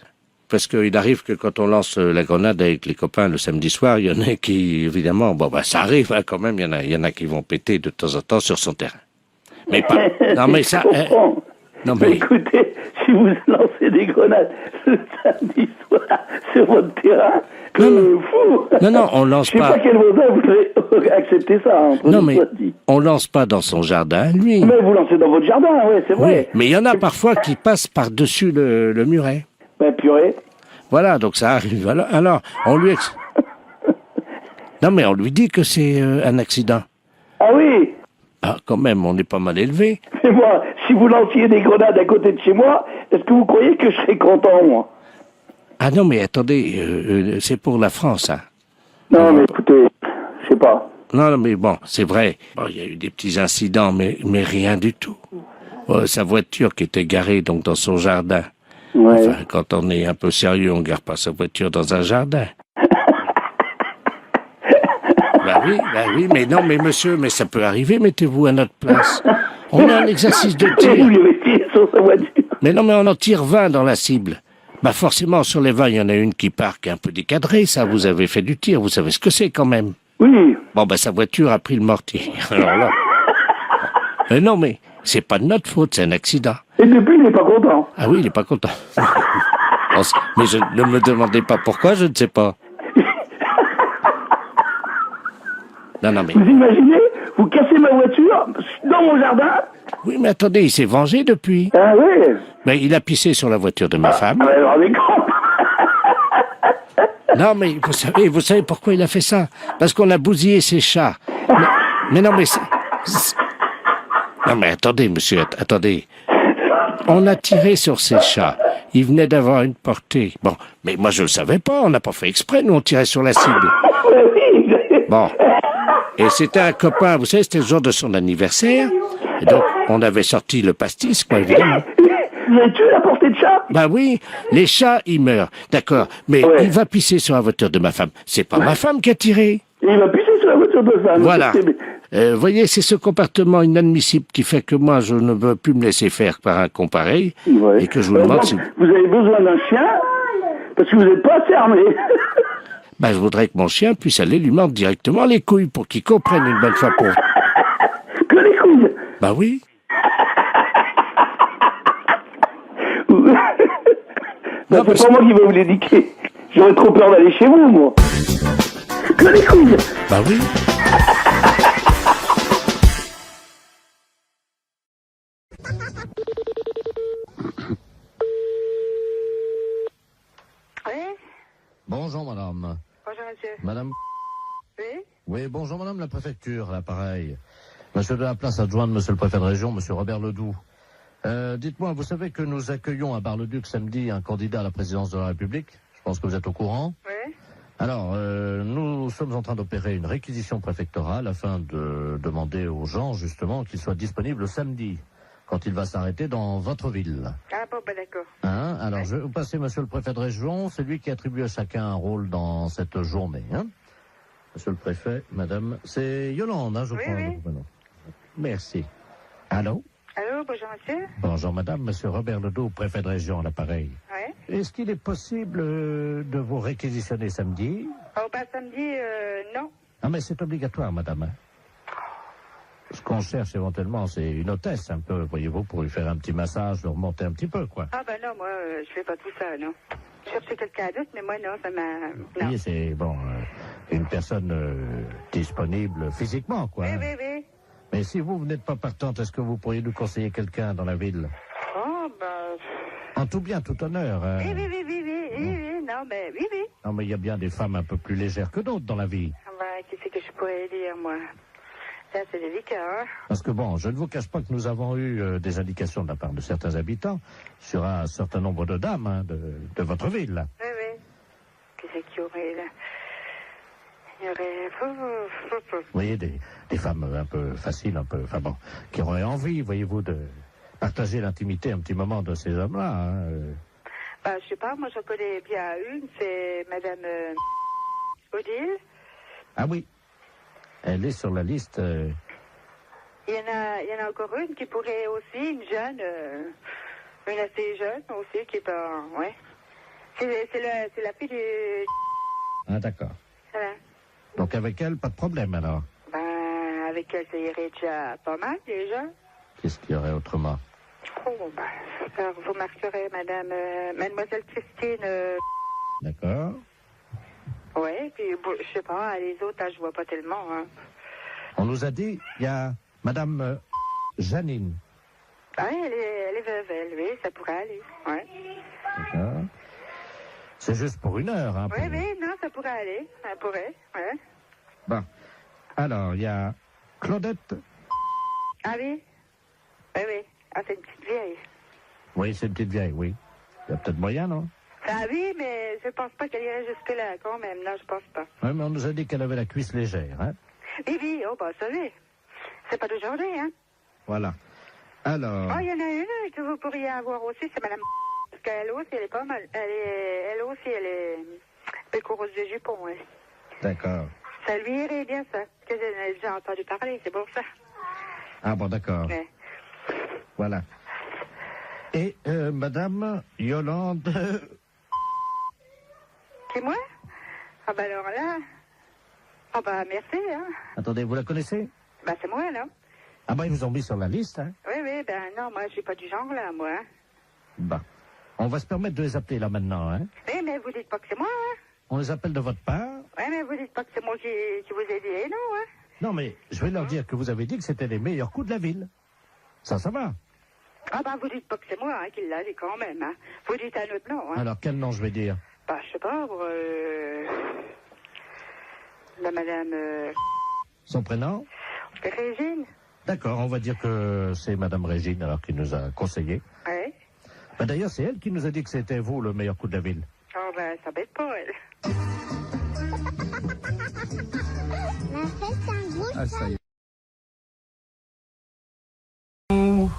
Parce qu'il arrive que quand on lance la grenade avec les copains le samedi soir, il y en a qui, évidemment, bon, bah, ça arrive, hein, quand même, il y en a qui vont péter de temps en temps sur son terrain. Mais pas, non, mais ça, Je comprends. non, Mais mais, écoutez, si vous lancez des grenades le samedi soir sur votre terrain, fou. non, on lance Je sais pas. pas quel voisin voudrait accepter ça, hein, entre Non, nous mais soit dit. on lance pas dans son jardin, lui. Mais vous lancez dans votre jardin, ouais, c'est Oui, vrai. mais il y en a parfois qui passent par-dessus le muret. Ben purée. Voilà, donc ça arrive. Alors on lui... Non, mais on lui dit que c'est un accident. Ah oui. Ah, quand même, on est pas mal élevé. Mais moi, si vous lanciez des grenades à côté de chez moi, est-ce que vous croyez que je serais content, moi? Ah non, mais attendez, c'est pour la France, hein. Non, mais écoutez, je sais pas. Non, mais bon, c'est vrai. Bon, il y a eu des petits incidents, mais rien du tout. Sa voiture qui était garée donc dans son jardin. Ouais. Enfin, quand on est un peu sérieux, on garde pas sa voiture dans un jardin. Bah oui, mais non, mais monsieur, mais ça peut arriver, mettez-vous à notre place. On a un exercice de Vous tir. lui avez tiré sur sa voiture. Mais non, mais on en tire 20 dans la cible. Bah forcément, sur les 20, il y en a une qui part qui est un peu décadrée, ça, vous avez fait du tir, vous savez ce que c'est quand même. Oui. Bon, ben, sa voiture a pris le mortier. Alors là... non, mais c'est pas de notre faute, c'est un accident. Et depuis, il n'est pas content. Ah oui, il est pas content. Mais ne me demandez pas pourquoi, je ne sais pas. Non, mais... Vous imaginez, vous cassez ma voiture dans mon jardin. Oui, mais attendez, il s'est vengé depuis. Ah oui. Mais il a pissé sur la voiture de ma femme. Ah ben, alors, mais con. Non, mais vous savez pourquoi il a fait ça? Parce qu'on a bousillé ses chats. Mais non, mais non, mais attendez, monsieur, attendez. On a tiré sur ses chats. Il venait d'avoir une portée. Bon, mais moi je le savais pas, on n'a pas fait exprès, nous on tirait sur la cible. Bon. Et c'était un copain, vous savez, c'était le jour de son anniversaire. Et donc, on avait sorti le pastis, quoi, évidemment. Vous avez tué la portée de chat? Bah oui, les chats, ils meurent. D'accord, mais il va pisser sur la voiture de ma femme. C'est pas ma femme qui a tiré. Il va pisser sur la voiture de femme. Voilà. Voyez, c'est ce comportement inadmissible qui fait que moi, je ne veux plus me laisser faire par un con pareil. Et que je vous demande si... Vous avez besoin d'un chien parce que vous n'êtes pas assez armé. Ben, je voudrais que mon chien puisse aller lui mordre directement les couilles pour qu'il comprenne une bonne fois pour... Que les couilles? Bah oui. Non, c'est pas moi qui vais vous l'éduquer. J'aurais trop peur d'aller chez vous, moi. Que les couilles. Bah oui. Bonjour madame. Bonjour monsieur. Madame. Oui. Oui, bonjour madame la préfecture, l'appareil. Monsieur de la place adjoint de monsieur le préfet de région, monsieur Robert Ledoux. Dites-moi, vous savez que nous accueillons à Bar-le-Duc samedi un candidat à la présidence de la République. Je pense que vous êtes au courant. Oui. Alors, nous sommes en train d'opérer une réquisition préfectorale afin de demander aux gens, justement, qu'ils soient disponibles samedi, quand il va s'arrêter dans votre ville. Ah bon, ben d'accord. Hein? Alors, je vais vous passer monsieur le préfet de région, c'est lui qui attribue à chacun un rôle dans cette journée. Hein? Monsieur le préfet, madame, c'est Yolande, hein, je crois. Oui. Merci. Allô? Allô, bonjour monsieur. Bonjour madame, monsieur Robert Ledoux, préfet de région, à l'appareil. Oui. Est-ce qu'il est possible de vous réquisitionner samedi? Oh, ben samedi, non. Ah, mais c'est obligatoire, madame. Hein? Ce qu'on cherche éventuellement, c'est une hôtesse, un peu, voyez-vous, pour lui faire un petit massage, le remonter un petit peu, quoi. Ah ben non, moi, je fais pas tout ça, non. Je cherchais quelqu'un d'autre, mais moi, non, ça m'a... Vous voyez, c'est, bon, une personne disponible physiquement, quoi. Oui, hein. oui, oui. Mais si vous n'êtes pas partante, est-ce que vous pourriez nous conseiller quelqu'un dans la ville? Oh, ben... En tout bien, tout honneur. Hein. Oui, non, mais oui. Non, mais il y a bien des femmes un peu plus légères que d'autres dans la vie. Ah ben, qu'est-ce que je pourrais dire, moi? Ça, c'est délicat, hein? Parce que bon, je ne vous cache pas que nous avons eu des indications de la part de certains habitants sur un certain nombre de dames hein, de votre ville. Là. Oui. Qu'est-ce qu'il y aurait, là? Il y aurait... Vous voyez, des femmes un peu faciles, un peu... Enfin bon, qui auraient envie, voyez-vous, de partager l'intimité un petit moment de ces hommes-là. Hein. Ben, je sais pas, moi, je connais bien une, c'est Madame Odile. Ah oui. Elle est sur la liste. Il y en a encore une qui pourrait aussi, une jeune, une assez jeune aussi, qui est pas... Ouais. C'est la fille du... Ah, d'accord. Voilà. Donc avec elle, pas de problème alors. Ben, avec elle, ça irait déjà pas mal, déjà. Qu'est-ce qu'il y aurait autrement? Oh, ben, alors, vous marquerez Mademoiselle Christine... D'accord. Ouais, puis, bon, je sais pas, les autres, là, je vois pas tellement, hein. On nous a dit, il y a Madame Janine. Ah, elle est veuve, elle, oui, ça pourrait aller, ouais. D'accord. C'est juste pour une heure, hein. Oui, non, ça pourrait aller, ça pourrait, ouais. Bon. Alors, il y a Claudette. Ah oui? Oui. Ah, c'est une petite vieille. Oui, c'est une petite vieille, oui. Il y a peut-être moyen, non? Ah oui, mais je pense pas qu'elle irait jusque-là, quand même. Non, je pense pas. Oui, mais on nous a dit qu'elle avait la cuisse légère, hein? Oui, oh, bah, ça oui. C'est pas d'aujourd'hui, hein? Voilà. Alors... Oh, il y en a une que vous pourriez avoir aussi, c'est Madame... Parce qu'elle aussi, elle est pas mal. Elle aussi, elle est pécoureuse de jupon, oui. D'accord. Ça lui irait bien, ça. Que j'ai déjà entendu parler, c'est pour ça. Ah bon, d'accord. Ouais. Voilà. Et Madame Yolande... C'est moi? Ah ben alors là... Oh, bah, merci, hein. Attendez, vous la connaissez? Bah, c'est moi, là. Ah bah, ils vous ont mis sur la liste, hein. Oui, oui, ben non, moi, je suis pas du genre, là, moi. Hein. Bah, on va se permettre de les appeler là maintenant, hein. Oui, mais vous dites pas que c'est moi, hein. On les appelle de votre part. Oui, mais vous dites pas que c'est moi qui vous ai dit, non, hein. Non, mais je vais leur dire que vous avez dit que c'était les meilleurs coups de la ville. Ça va. Ah, bah, vous dites pas que c'est moi, hein, qui l'a dit quand même, hein. Vous dites un autre nom, hein. Alors, quel nom je vais dire? Bah, je sais pas, la madame, Son prénom? Régine. D'accord, on va dire que c'est Madame Régine, alors, qui nous a conseillé. Oui. Bah, d'ailleurs, c'est elle qui nous a dit que c'était vous, le meilleur coup de la ville. Oh, ben, ça bête pas, elle. Ah, ça y est.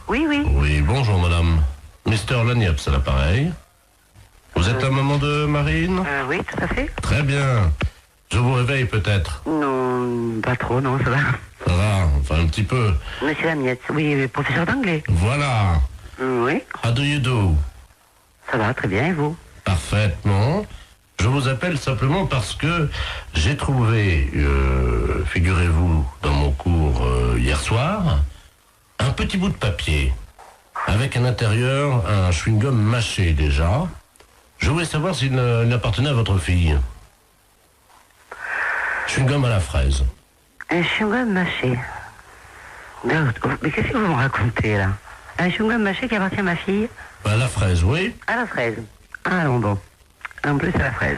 Oui, oui. Oui, bonjour madame. Mister Lagneps à l'appareil. Vous êtes la maman de Marine? Oui, tout à fait. Très bien. Je vous réveille peut-être. Non, pas trop, non, ça va. Ça va, enfin un petit peu. Monsieur Lamiette, oui, professeur d'anglais. Voilà. Oui. How do you do? Ça va, très bien, et vous? Parfaitement. Je vous appelle simplement parce que j'ai trouvé, figurez-vous, dans mon cours hier soir, un petit bout de papier avec à l'intérieur un chewing-gum mâché déjà. Je voulais savoir s'il appartenait à votre fille. Chewing-gum à la fraise. Un chewing-gum mâché. Mais qu'est-ce que vous me racontez, là? Un chewing-gum mâché qui appartient à ma fille? À la fraise, oui. À la fraise. Ah, non, bon. En plus, à la fraise.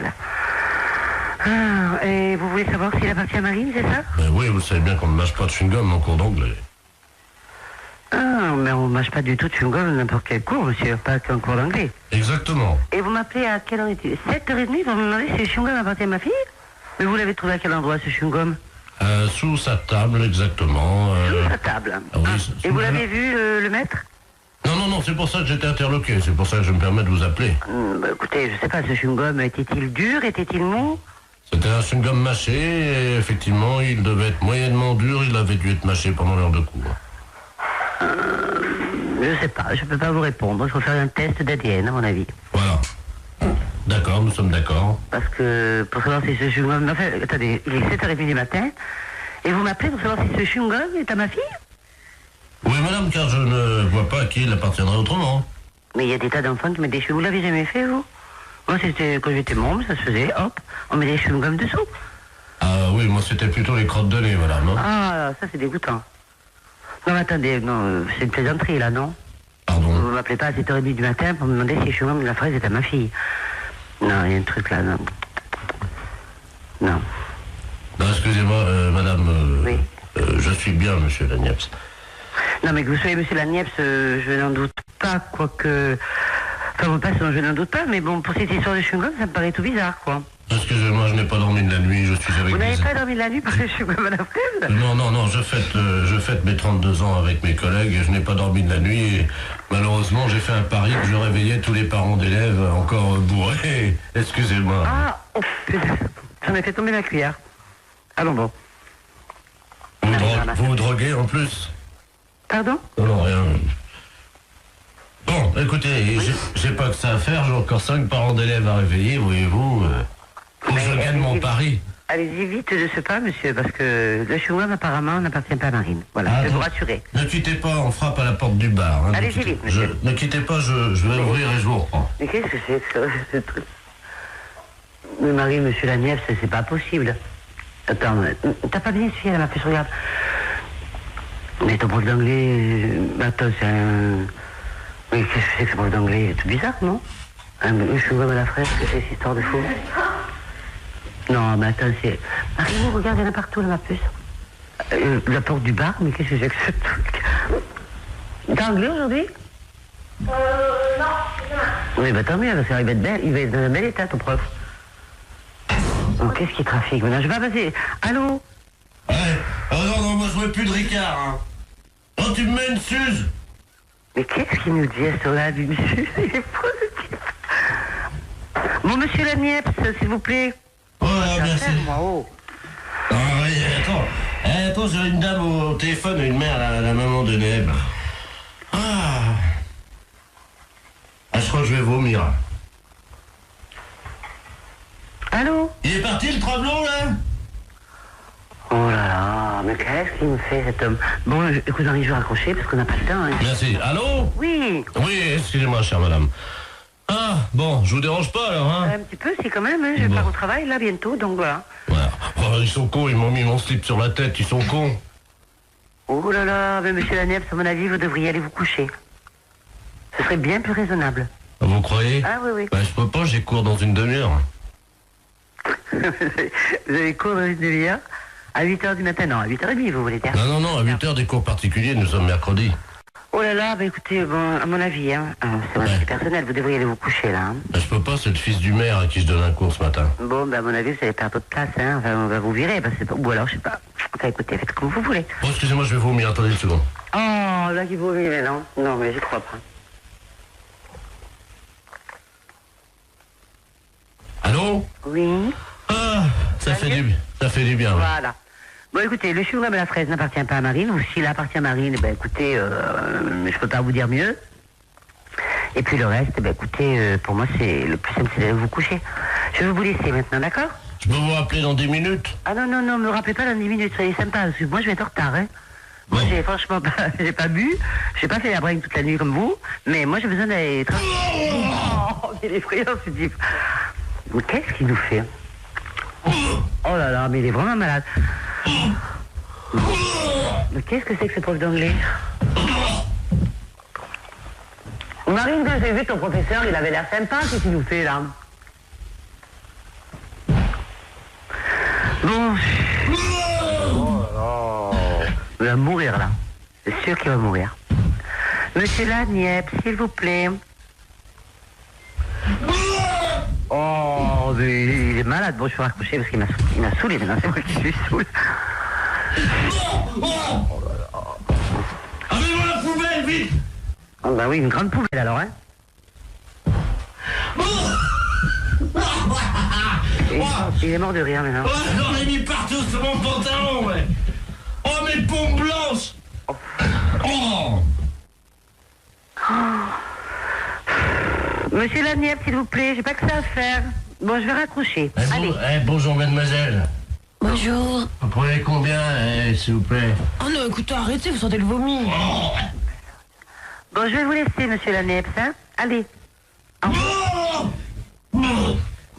Ah, et vous voulez savoir s'il appartient à Marine, c'est ça? Oui, vous savez bien qu'on ne mâche pas de chewing-gum en cours d'anglais. Ah, mais on ne mâche pas du tout de chewing-gum dans n'importe quel cours, monsieur, pas qu'un cours d'anglais. Exactement. Et vous m'appelez à quelle heure est-il? 7h30 pour me demander si le chewing-gum appartient à ma fille? Mais vous l'avez trouvé à quel endroit, ce chewing-gum? Sous sa table, exactement. Sous sa table. Ah, oui, et vous l'avez vu, le maître? Non, c'est pour ça que j'étais interloqué. C'est pour ça que je me permets de vous appeler. Bah, écoutez, je sais pas, ce chewing-gum, était-il dur? Était-il mou? C'était un chewing-gum mâché, et effectivement, il devait être moyennement dur. Il avait dû être mâché pendant l'heure de cours. Je sais pas, je peux pas vous répondre. Il faut faire un test d'ADN, à mon avis. Voilà. D'accord, nous sommes d'accord. Parce que, pour savoir si ce chewing-gum... Enfin, attendez, il est 7h30 du matin, et vous m'appelez pour savoir si ce chewing-gum est à ma fille? Oui, madame, car je ne vois pas à qui il appartiendrait autrement. Mais il y a des tas d'enfants qui mettent des chewing-gums. Vous l'avez jamais fait, vous? Moi, c'était quand j'étais môme, ça se faisait, hop, on met des chewing-gums dessous. Ah oui, moi c'était plutôt les crottes de nez, madame. Hein. Ah, ça c'est dégoûtant. Non, mais attendez, non, c'est une plaisanterie, là, non? Pardon? Vous m'appelez pas à 7h30 du matin pour me demander si le chewing-gum de la fraise est à ma fille. Non, il y a un truc là, non. Non. Non, excusez-moi, madame, Oui. je suis bien, monsieur Lagneps. Non, mais que vous soyez monsieur Lagneps, je n'en doute pas, quoique... Enfin, bon, pas, je n'en doute pas, mais bon, pour cette histoire de chewing-gum, ça me paraît tout bizarre, quoi. Excusez-moi, je n'ai pas dormi de la nuit, je suis avec Vous n'avez des... pas dormi de la nuit parce que je suis comme à la fraise? Non, je fête mes 32 ans avec mes collègues et je n'ai pas dormi de la nuit et malheureusement j'ai fait un pari que je réveillais tous les parents d'élèves encore bourrés. Excusez-moi. Ah, oh, putain, j'en ai fait tomber la cuillère. Allons bon. Vous vous droguez en plus? Pardon? Non, rien. Bon, écoutez, j'ai pas que ça à faire, j'ai encore 5 parents d'élèves à réveiller, voyez-vous. Faut que je gagne mon pari. Allez-y vite de ce pas, monsieur, parce que le chewing-gum apparemment n'appartient pas à Marine. Voilà, je vais vous rassurer. Ne quittez pas, on frappe à la porte du bar. Hein, allez-y vite, monsieur. Ne quittez pas, je vais ouvrir et je vous reprends. Mais qu'est-ce que c'est que ça, ce truc? Mais Marie, monsieur Lagneps, c'est pas possible. Attends, t'as pas bien suivi, elle m'a fait regarde. Mais ton prof d'anglais, attends, c'est un... Mais qu'est-ce que c'est que ce prof d'anglais? C'est tout bizarre, non? Le chewing-gum à la fraise, que c'est cette histoire de fou? Non, mais attends, c'est... Marie, regarde, il y en a partout, là, ma puce. La porte du bar, mais qu'est-ce que c'est que ce truc? T'es anglais aujourd'hui? Non, oui, bah tant mieux, parce qu'il va être belle, il va être dans un bel état, ton prof. Oh, qu'est-ce qui trafique maintenant? Je vais passer. Allô? Ouais. Oh non, moi je veux plus de Ricard, hein. Oh, tu me mets une suze? Mais qu'est-ce qu'il nous dit à ce là, du monsieur? Il est positif. Bon, monsieur Lagneps, s'il vous plaît. Oh, merci. Moi, oh. Ah oui, attends, j'ai une dame au téléphone, une mère, la maman de Neb. Ah, je crois que je vais vomir. Allô? Il est parti le travelot, là? qu'est-ce qu'il me fait cet homme? Bon, écoute, Henri, je vais raccrocher parce qu'on n'a pas le temps. Hein. Merci. Allô? Oui. Oui, excusez-moi, chère madame. Ah, bon, je vous dérange pas alors, hein? Un petit peu, si quand même, hein. Je pars au travail là bientôt, donc voilà. Voilà. Oh, ils sont cons, ils m'ont mis mon slip sur la tête, ils sont cons. Oh là là, mais monsieur Laneps, à mon avis, vous devriez aller vous coucher. Ce serait bien plus raisonnable. Vous croyez? Ah oui, oui. Bah, je peux pas, j'ai cours dans une demi-heure. Vous avez cours dans une demi-heure? À 8h du matin? Non, à 8h30, vous voulez dire? Non, à 8h des cours particuliers, nous sommes mercredi. Oh là là, bah écoutez, bon, à mon avis, hein, c'est mon avis personnel, vous devriez aller vous coucher là. Hein. Bah, je peux pas, c'est le fils du maire à qui je donne un cours ce matin. Bon, bah à mon avis, vous allez perdre votre place, hein. Enfin, on va vous virer, parce que c'est pas... Ou alors, je sais pas. Enfin, écoutez, faites comme vous voulez. Oh, excusez-moi, je vais vomir, attendez une seconde. Oh, là, qui vomit, mais non. Non, mais j'y crois pas. Allô? Oui. Ah, ça fait du bien. Ouais. Voilà. Bon, écoutez, le chou-rhum à la fraise n'appartient pas à Marine, ou s'il appartient à Marine, ben écoutez, je peux pas vous dire mieux. Et puis le reste, ben écoutez, pour moi, c'est le plus simple, c'est d'aller vous coucher. Je vais vous laisser maintenant, d'accord? Je peux vous rappeler dans 10 minutes? Ah non, me rappelez pas dans 10 minutes, soyez sympa, parce que moi, je vais être en retard, hein. Moi, j'ai franchement pas, j'ai pas bu, j'ai pas fait la bringue toute la nuit comme vous, mais moi, j'ai besoin d'aller... Oh, il est effrayant, ce type. Mais qu'est-ce qu'il nous fait? Oh là là, mais il est vraiment malade. Mais qu'est-ce que c'est que ce prof d'anglais? Marine, quand j'ai vu ton professeur, il avait l'air sympa, qu'est-ce qu'il nous fait là? Bon. Oh là. Il va mourir là. C'est sûr qu'il va mourir. Monsieur Laniep, s'il vous plaît. Oh, mais il est malade. Bon, je peux raccrocher parce qu'il m'a saoulé maintenant. C'est moi qui suis saoul. Oh là là. Amenez-moi la poubelle, vite! Ah bah oui, une grande poubelle alors, hein. Il est mort de rire maintenant. Oh, j'en ai mis partout sur mon pantalon, ouais. Oh, mes pompes blanches! Oh! Monsieur Laniep, s'il vous plaît, j'ai pas que ça à faire. Bon, je vais raccrocher. Allez. Bonjour, mademoiselle. Bonjour. Vous prenez combien, s'il vous plaît? Oh non, écoutez, arrêtez, vous sentez le vomi. Oh. Bon, je vais vous laisser, monsieur Laniep, hein. Allez. Oh.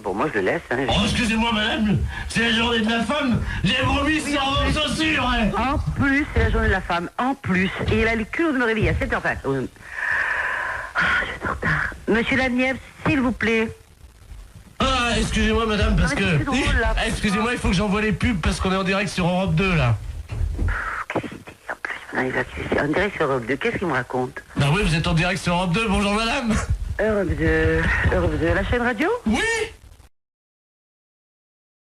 Bon, moi, je le laisse, hein. Oh, excusez-moi, madame, c'est la journée de la femme. J'ai vomi sur vos chaussures, hein. En plus, c'est la journée de la femme. En plus. Et il a le culot de me réveiller à 7h. Enfin, je suis en retard. Monsieur Laniep, s'il vous plaît. Ah, excusez-moi, madame, parce que... c'est drôle, là. Excusez-moi, il faut que j'envoie les pubs parce qu'on est en direct sur Europe 2, là. Qu'est-ce qu'il dit en plus? On est en direct sur Europe 2. Qu'est-ce qu'il me raconte? Bah oui, vous êtes en direct sur Europe 2. Bonjour, madame. Europe 2, la chaîne radio? Oui,